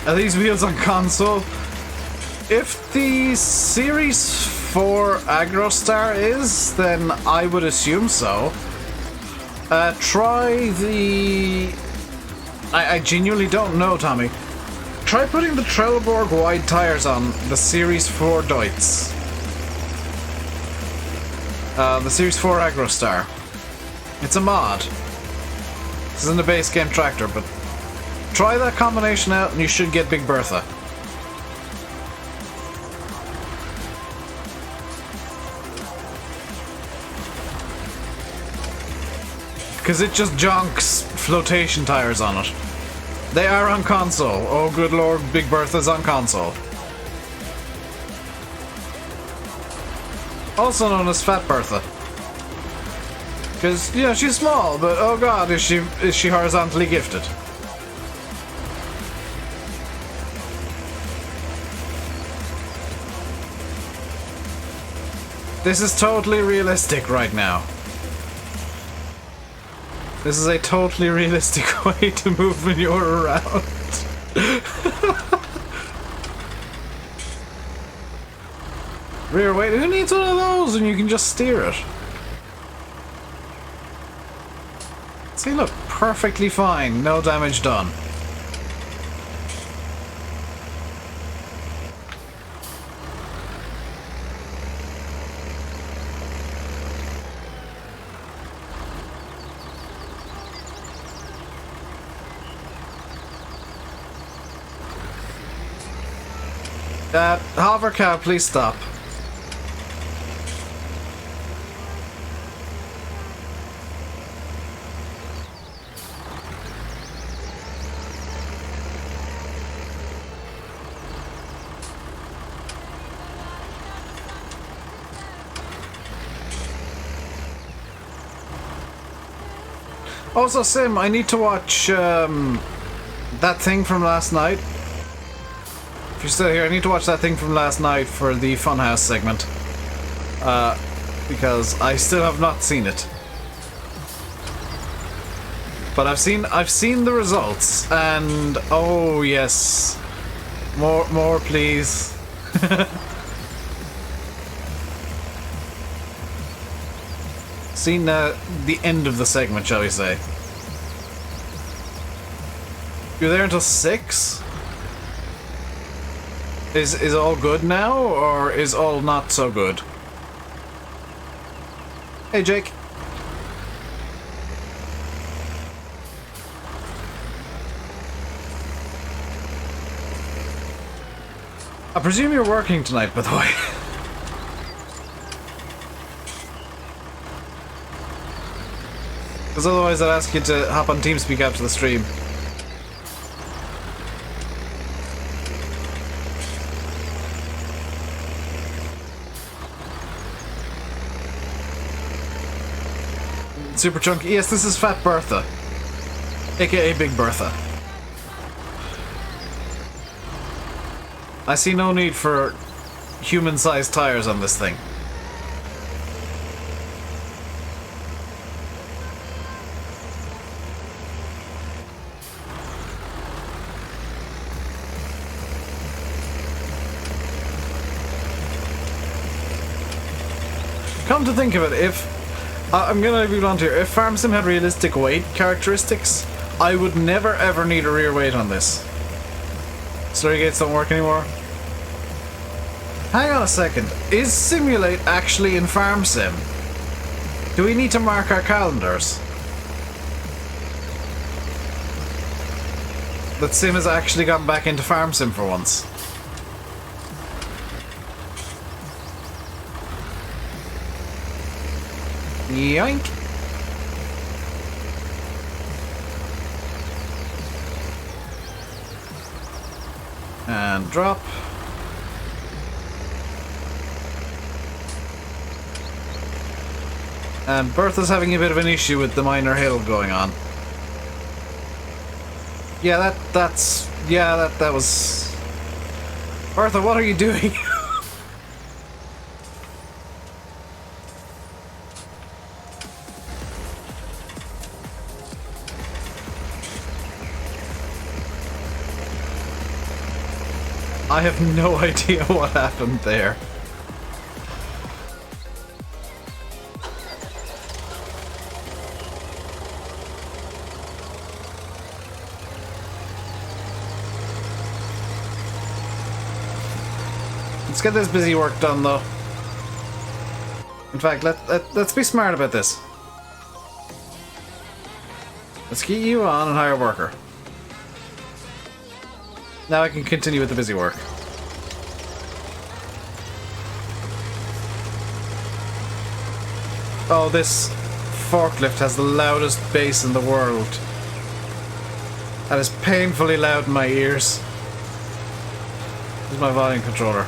Are these wheels on console? If the Series 4 Agrostar is, then I would assume so. Try the... I genuinely don't know, Tommy. Try putting the Trelleborg wide tires on the Series 4 Deutz. The Series 4 Agrostar. It's a mod. This isn't a base game tractor, but try that combination out and you should get Big Bertha. Because it just jonks flotation tires on it. They are on console. Oh good lord, Big Bertha's on console. Also known as Fat Bertha. Because, you know, she's small, but oh god, is she horizontally gifted. This is totally realistic right now. This is a totally realistic way to move manure around. Rear weight, who needs one of those when you can just steer it? See, look, perfectly fine, no damage done. Hover cow, please stop. Also, Sim, I need to watch that thing from last night. If you're still here, I need to watch that thing from last night for the Funhouse segment. Because I still have not seen it. But I've seen the results, and oh yes, more please. Seen the end of the segment, shall we say? You're there until 6. Is all good now, or is all not so good? Hey, Jake. I presume you're working tonight, by the way. Because otherwise I'd ask you to hop on TeamSpeak after the stream. Super Chunky. Yes, this is Fat Bertha. AKA Big Bertha. I see no need for human-sized tires on this thing. Come to think of it, if... I'm gonna be blunt here. If Farm Sim had realistic weight characteristics, I would never ever need a rear weight on this. Slurry gates don't work anymore. Hang on a second. Is Simulate actually in Farm Sim? Do we need to mark our calendars? That Sim has actually gone back into Farm Sim for once. Yoink! And drop. And Bertha's having a bit of an issue with the minor hill going on. Yeah, that was... Bertha, what are you doing? I have no idea what happened there. Let's get this busy work done, though. In fact, let's be smart about this. Let's get you on and hire a worker. Now I can continue with the busy work. Oh, this forklift has the loudest bass in the world. That is painfully loud in my ears. Here's my volume controller.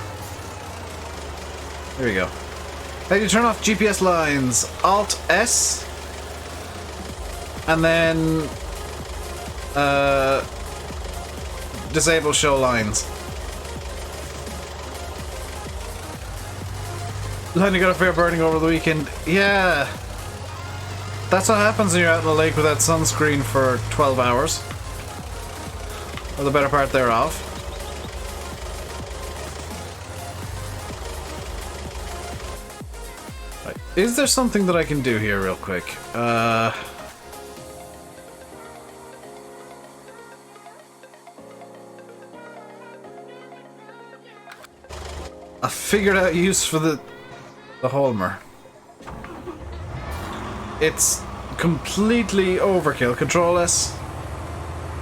There we go. How do you turn off GPS lines? Alt S. And then disable show lines. Line you got a fair burning over the weekend. Yeah. That's what happens when you're out in the lake without sunscreen for 12 hours. Or the better part thereof. Right. Is there something that I can do here real quick? I figured out use for the Holmer. It's completely overkill. Control S.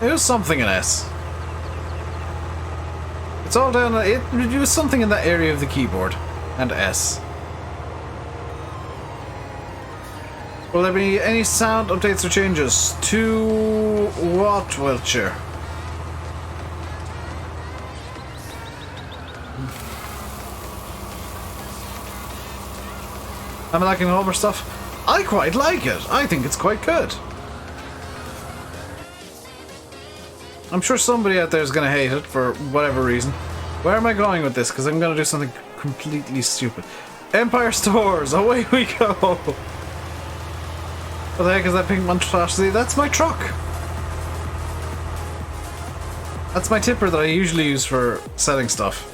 It was something in S. It's all down. It was something in that area of the keyboard. And S. Will there be any sound updates or changes to what, Wiltshire? I'm liking Holmer stuff. I quite like it. I think it's quite good. I'm sure somebody out there is going to hate it for whatever reason. Where am I going with this? Because I'm going to do something completely stupid. Empire Stores, away we go. What the heck is that pink monstrosity? That's my truck! That's my tipper that I usually use for selling stuff.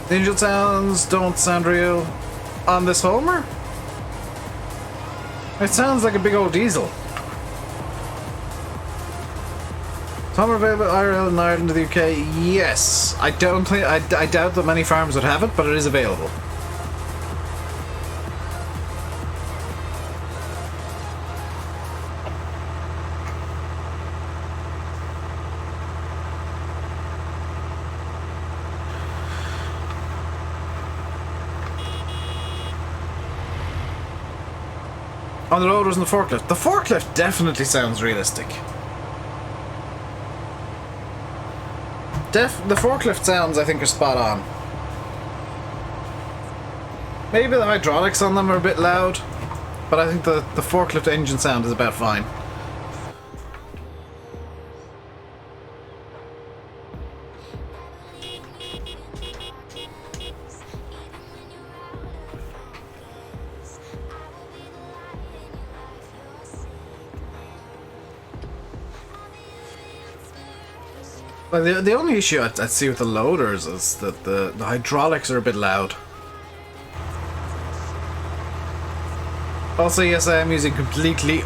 The engine sounds don't sound real on this Holmer. It sounds like a big old diesel. Holmer available IRL in Ireland to the UK? Yes. I don't think I doubt that many farms would have it, but it is available. On the loaders and the forklift. The forklift definitely sounds realistic. The forklift sounds, I think, are spot on. Maybe the hydraulics on them are a bit loud, but I think the forklift engine sound is about fine. Well, the only issue I see with the loaders is that the hydraulics are a bit loud. Also, yes, I am using completely...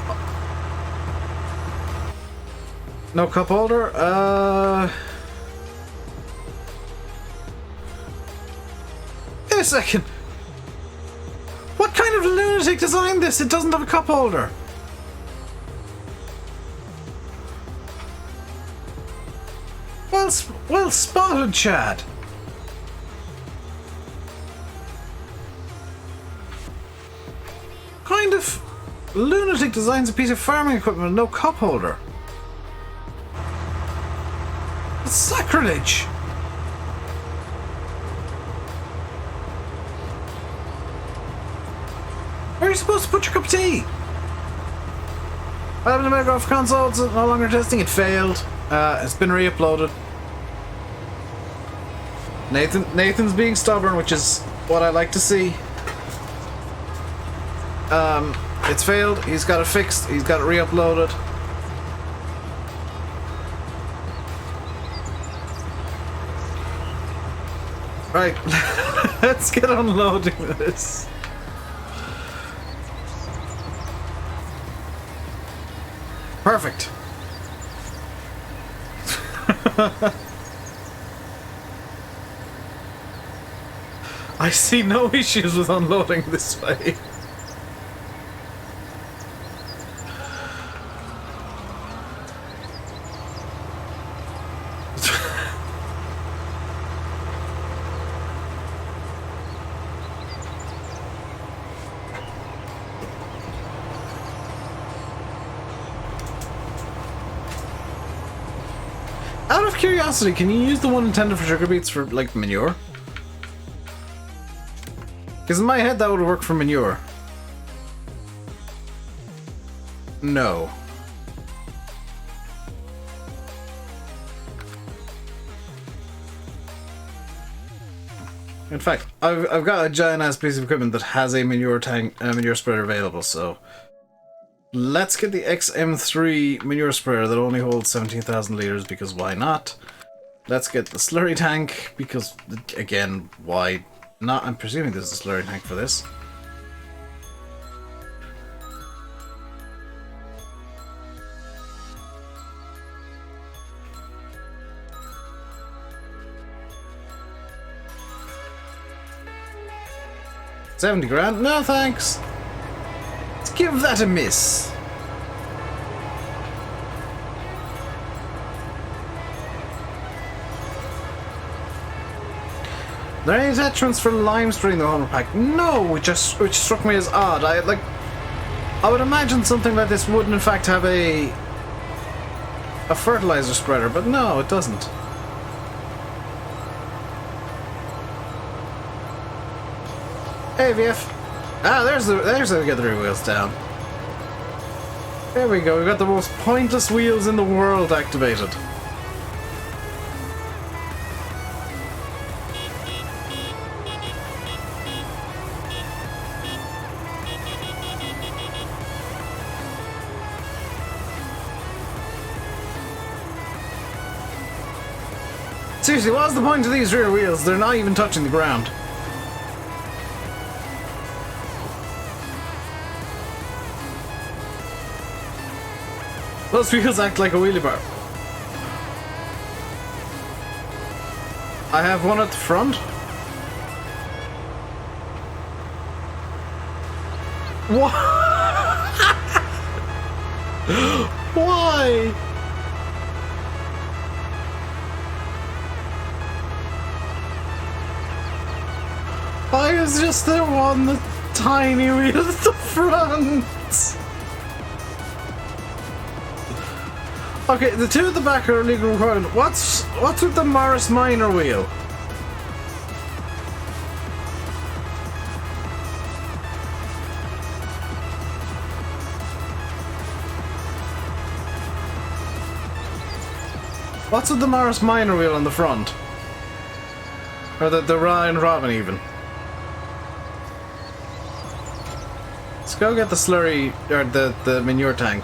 No cup holder? Wait a second! What kind of lunatic designed this? It doesn't have a cup holder! Well spotted, Chad. Kind of lunatic designs a piece of farming equipment with no cup holder. It's sacrilege. Where are you supposed to put your cup of tea? I happened to make off console. It's no longer testing. It failed. It's been re-uploaded. Nathan's being stubborn, which is what I like to see. It's failed. He's got it fixed. He's got it re-uploaded. Right, let's get unloading this. Perfect. I see no issues with unloading this way. Out of curiosity, can you use the one intended for sugar beets for, like, manure? Because in my head that would work for manure. No. In fact, I've got a giant ass piece of equipment that has a manure tank, manure spreader available, so let's get the XM3 manure spreader that only holds 17,000 liters, because why not? Let's get the slurry tank, because, again, why not? I'm presuming there's a slurry tank for this. $70,000? No thanks! Let's give that a miss. Are there any attachments for limestone in the Holmer pack? No, which struck me as odd. I would imagine something like this would in fact have a fertilizer spreader, but no, it doesn't. Hey, VF. Ah, there's how we get the rear wheels down. There we go. We've got the most pointless wheels in the world activated. Seriously, what's the point of these rear wheels? They're not even touching the ground. Those wheels act like a wheelie bar. I have one at the front. What? Why? Why is just there one the tiny wheel at the front? Okay, the two at the back are illegal requirement. What's with the Morris Minor wheel? What's with the Morris Minor wheel on the front? Or the Ryan Robin even? Let's go get the slurry, or the manure tank.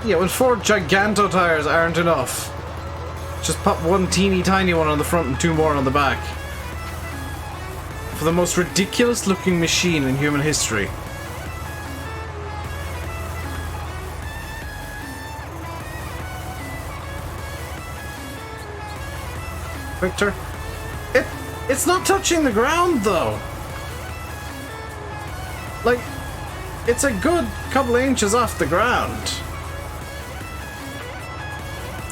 Yeah, when 4 giganto tires aren't enough, just pop one teeny tiny one on the front and 2 more on the back. For the most ridiculous looking machine in human history. Victor? It's not touching the ground though! Like, it's a good couple of inches off the ground.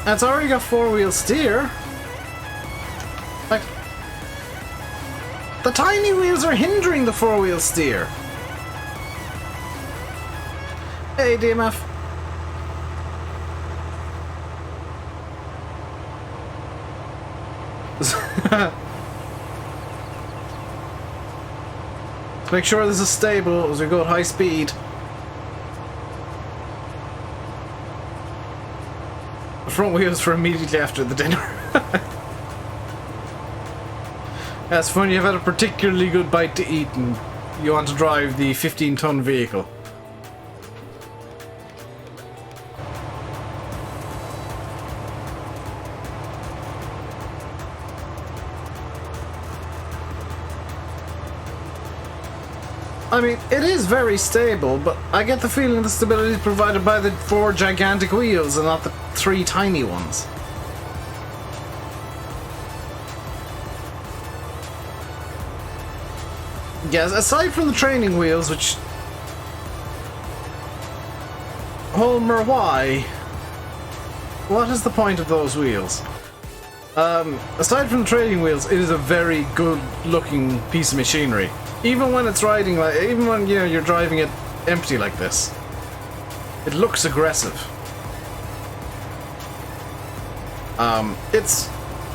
And it's already got 4-wheel steer. Like, the tiny wheels are hindering the 4-wheel steer. Hey, DMF. Let's make sure this is stable as we go at high speed. Front wheels for immediately after the dinner. That's fun, you've had a particularly good bite to eat and you want to drive the 15-ton vehicle. I mean, it is very stable, but I get the feeling the stability is provided by the 4 gigantic wheels and not the 3 tiny ones. Yes, aside from the training wheels, which... Holmer, why? What is the point of those wheels? Aside from the training wheels, it is a very good looking piece of machinery. Even when it's riding, like, even when, you know, you're driving it empty like this, it looks aggressive. It's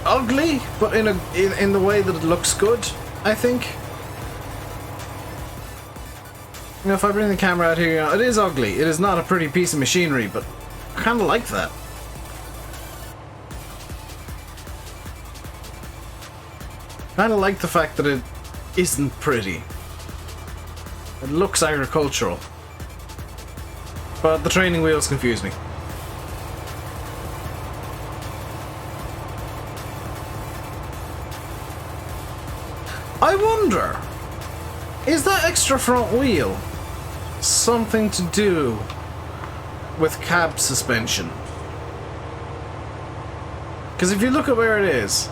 ugly, but in the way that it looks good, I think. You know, if I bring the camera out here, you know, it is ugly. It is not a pretty piece of machinery, but I kind of like that. Kind of like the fact that it isn't pretty. It looks agricultural. But the training wheels confuse me. I wonder, is that extra front wheel something to do with cab suspension? Because if you look at where it is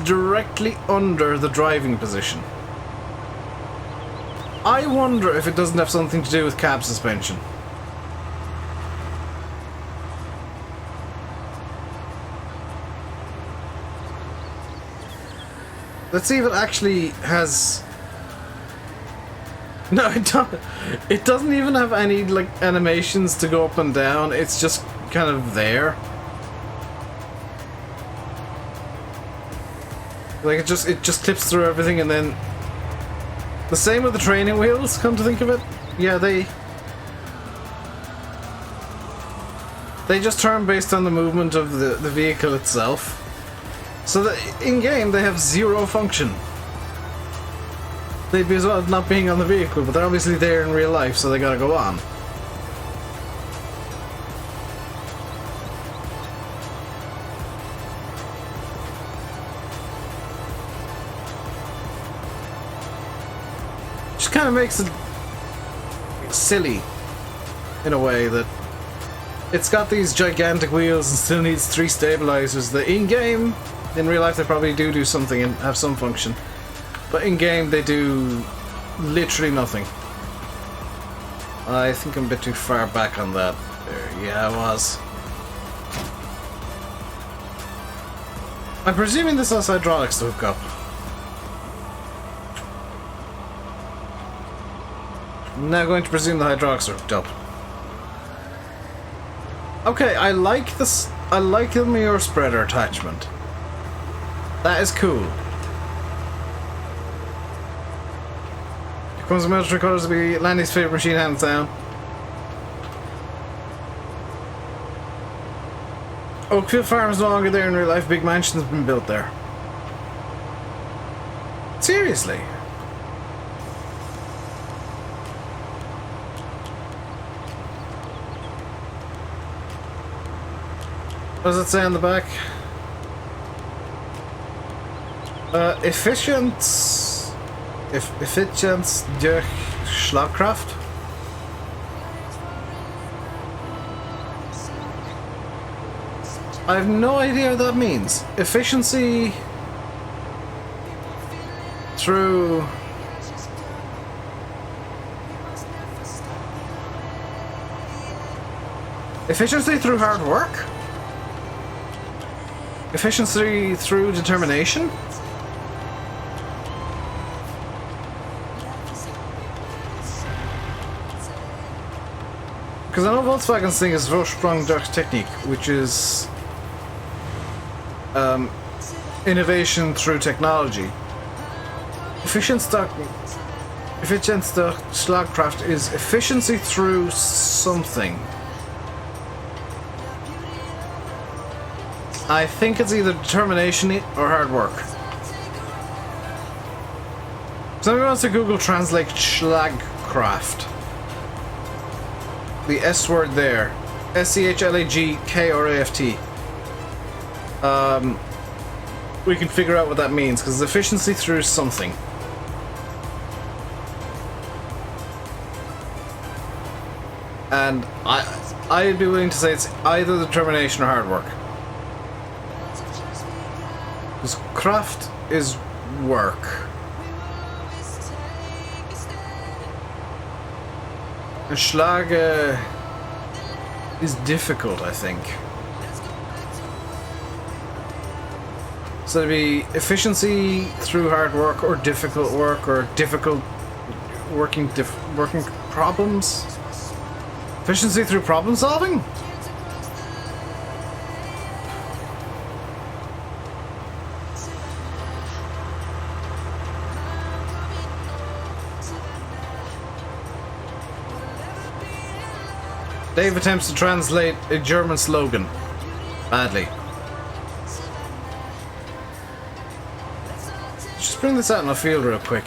directly under the driving position. I wonder if it doesn't have something to do with cab suspension. Let's see if it actually has... No, it doesn't even have any, like, animations to go up and down. It's just kind of there. Like, it just clips through everything, and then... The same with the training wheels, come to think of it. Yeah, they just turn based on the movement of the vehicle itself. So that in-game, they have zero function. They'd be as well as not being on the vehicle, but they're obviously there in real life, so they gotta go on. kind of makes it silly in a way that it's got these gigantic wheels and still needs 3 stabilizers. The in-game, in real life, they probably do something and have some function, but in-game they do literally nothing. I think I'm a bit too far back on that. There, yeah, I was. I'm presuming this has hydraulics to hook up. I'm now going to presume the hydraulics are hooked up. Okay, I like this. I like the mirror spreader attachment. That is cool. Here comes the military colours to be Landy's favourite machine, hands down. Oakfield Farm is no longer there in real life. Big mansions have been built there. Seriously? What does it say on the back? Efficienz durch Schlagkraft? I have no idea what that means. Efficiency through... Efficiency through hard work? Efficiency through determination? Because I know Volkswagen's thing is Vorsprung durch Technik, which is innovation through technology. Efficienz durch Schlagkraft is efficiency through something. I think it's either determination or hard work. Somebody wants to Google translate Schlagkraft. The S word there. SCHLAGKRAFT. We can figure out what that means, because it's efficiency through something. And I'd be willing to say it's either determination or hard work. Because craft is work. And Schlag is difficult, I think. So it'd be efficiency through hard work, or difficult work, or difficult working problems. Efficiency through problem solving? Dave attempts to translate a German slogan. Badly. Just bring this out in the field real quick.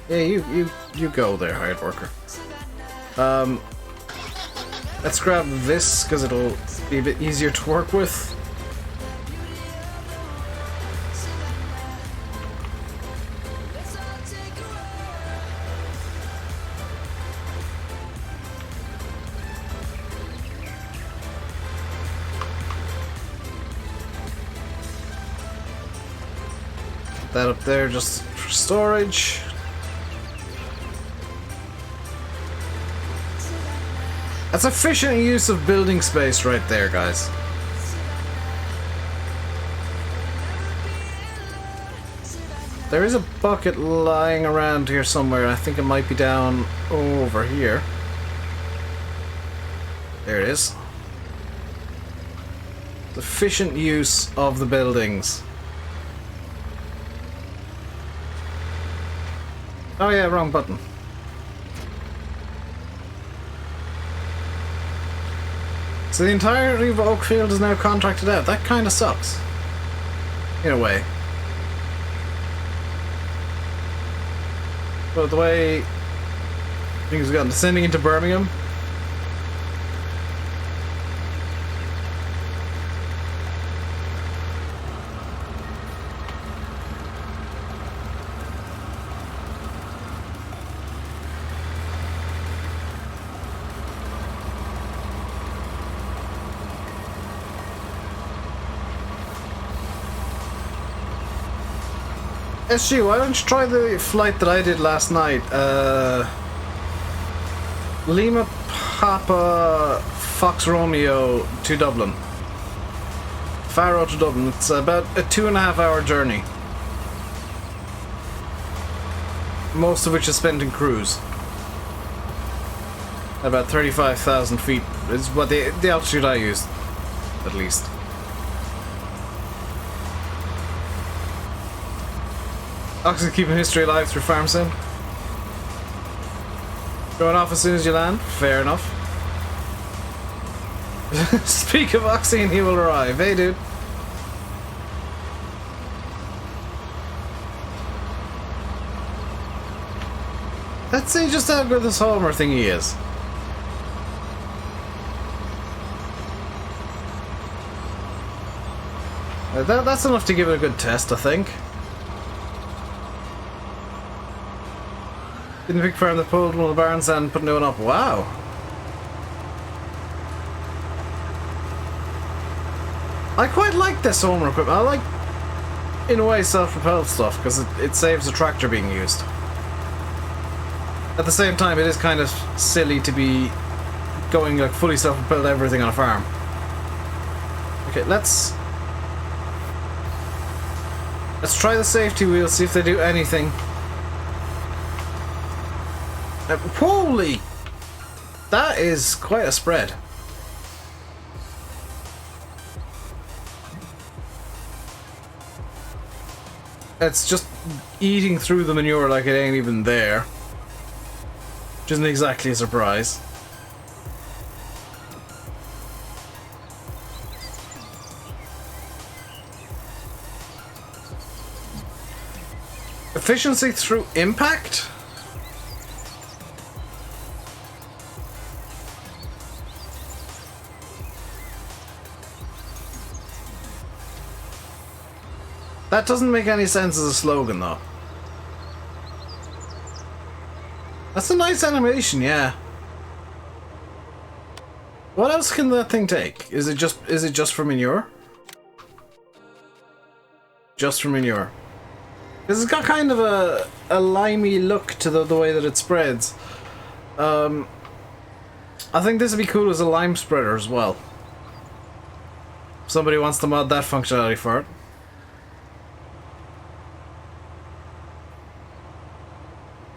Yeah, you go there, hired worker. Let's grab this, because it'll be a bit easier to work with. That up there just for storage. That's efficient use of building space right there, guys. There is a bucket lying around here somewhere. I think it might be down over here. There it is. Efficient use of the buildings. Oh yeah, wrong button. So the entirety of Oakfield is now contracted out. That kind of sucks. In a way. But the way things have gone, descending into Birmingham. SG, why don't you try the flight that I did last night? Lima Papa Fox Romeo to Dublin. Faro to Dublin. It's about a 2.5 hour journey. Most of which is spent in cruise. About 35,000 feet is what the altitude I used, at least. Oxygen keeping history alive through farm sim. Going off as soon as you land. Fair enough. Speak of Oxy and he will arrive. Hey, dude. Let's see just how good this Holmer thingy is. That's enough to give it a good test, I think. In the big farm that pulled one of the barns and put a new one up. Wow. I quite like this Holmer equipment. I like, in a way, self-propelled stuff because it saves the tractor being used. At the same time, it is kind of silly to be going like fully self-propelled everything on a farm. Okay, let's try the safety wheels, see if they do anything. Holy! That is quite a spread. It's just eating through the manure like it ain't even there. Which isn't exactly a surprise. Efficiency through impact? That doesn't make any sense as a slogan, though. That's a nice animation, yeah. What else can that thing take? Is it just for manure? Just for manure. Because it's got kind of a limey look to the way that it spreads. I think this would be cool as a lime spreader as well. If somebody wants to mod that functionality for it.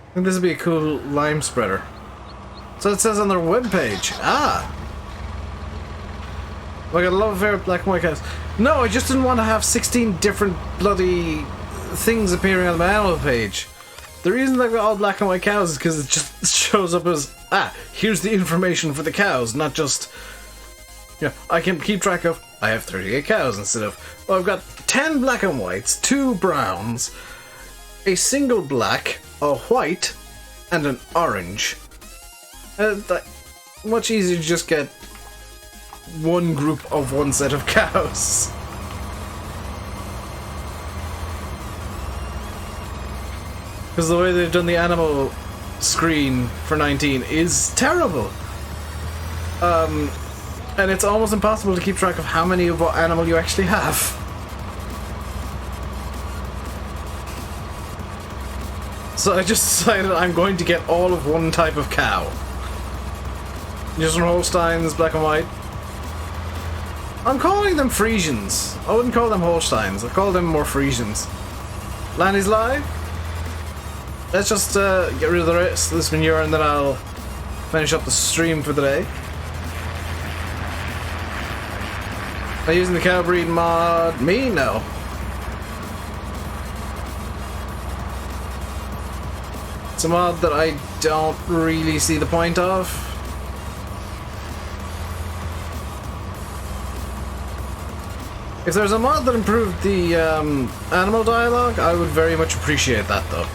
I think this would be a cool lime spreader. So it says on their webpage. Ah! Like, I love very black and white cows. No, I just didn't want to have 16 different bloody things appearing on the animal page. The reason I've got all black and white cows is because it just shows up as, here's the information for the cows, not just, you know, I can keep track of, I have 38 cows instead of, well, I've got 10 black and whites, 2 browns, a single black, a white, and an orange. Much easier to just get one group of one set of cows. Because the way they've done the animal screen for 19 is terrible. And it's almost impossible to keep track of how many of what animal you actually have. So I just decided I'm going to get all of one type of cow. Just from Holsteins, black and white. I'm calling them Friesians. I wouldn't call them Holsteins. I call them more Friesians. Lanny's live. Let's just get rid of the rest of this manure and then I'll finish up the stream for the day. Am I using the cow breed mod? Me? No. It's a mod that I don't really see the point of. If there's a mod that improved the animal dialogue, I would very much appreciate that though.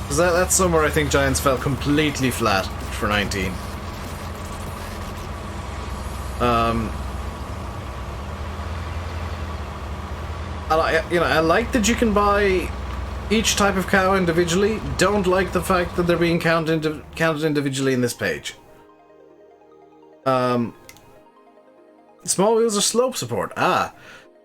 Because that's somewhere I think Giants fell completely flat for 19. I like that you can buy each type of cow individually. Don't like the fact that they're being counted individually in this page. Small wheels are slope support.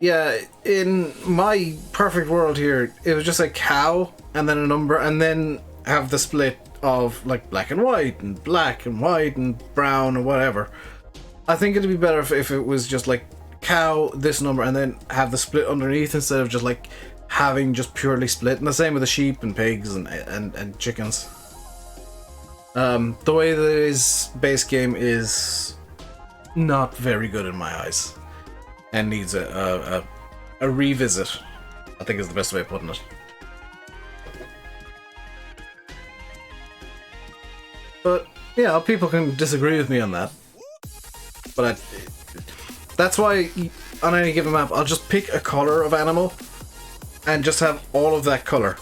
Yeah, in my perfect world here, it was just a cow and then a number, and then have the split of like black and white and black and white and brown or whatever. I think it'd be better if it was just like cow, this number, and then have the split underneath instead of just like having just purely split. And the same with the sheep and pigs and chickens. The way that his base game is not very good in my eyes, and needs a revisit, I think is the best way of putting it. But yeah, people can disagree with me on that. But that's why on any given map, I'll just pick a color of animal and just have all of that color.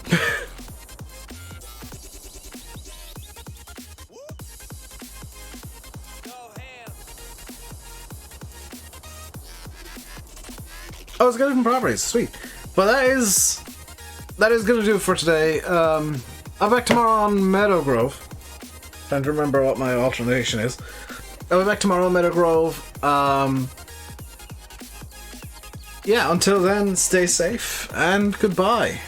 Oh, it's got different properties. Sweet. But that is gonna do it for today. I'll be back tomorrow on Meadow Grove. Trying to remember what my alternation is. I'll be back tomorrow on Meadow Grove. Yeah, until then, stay safe and goodbye.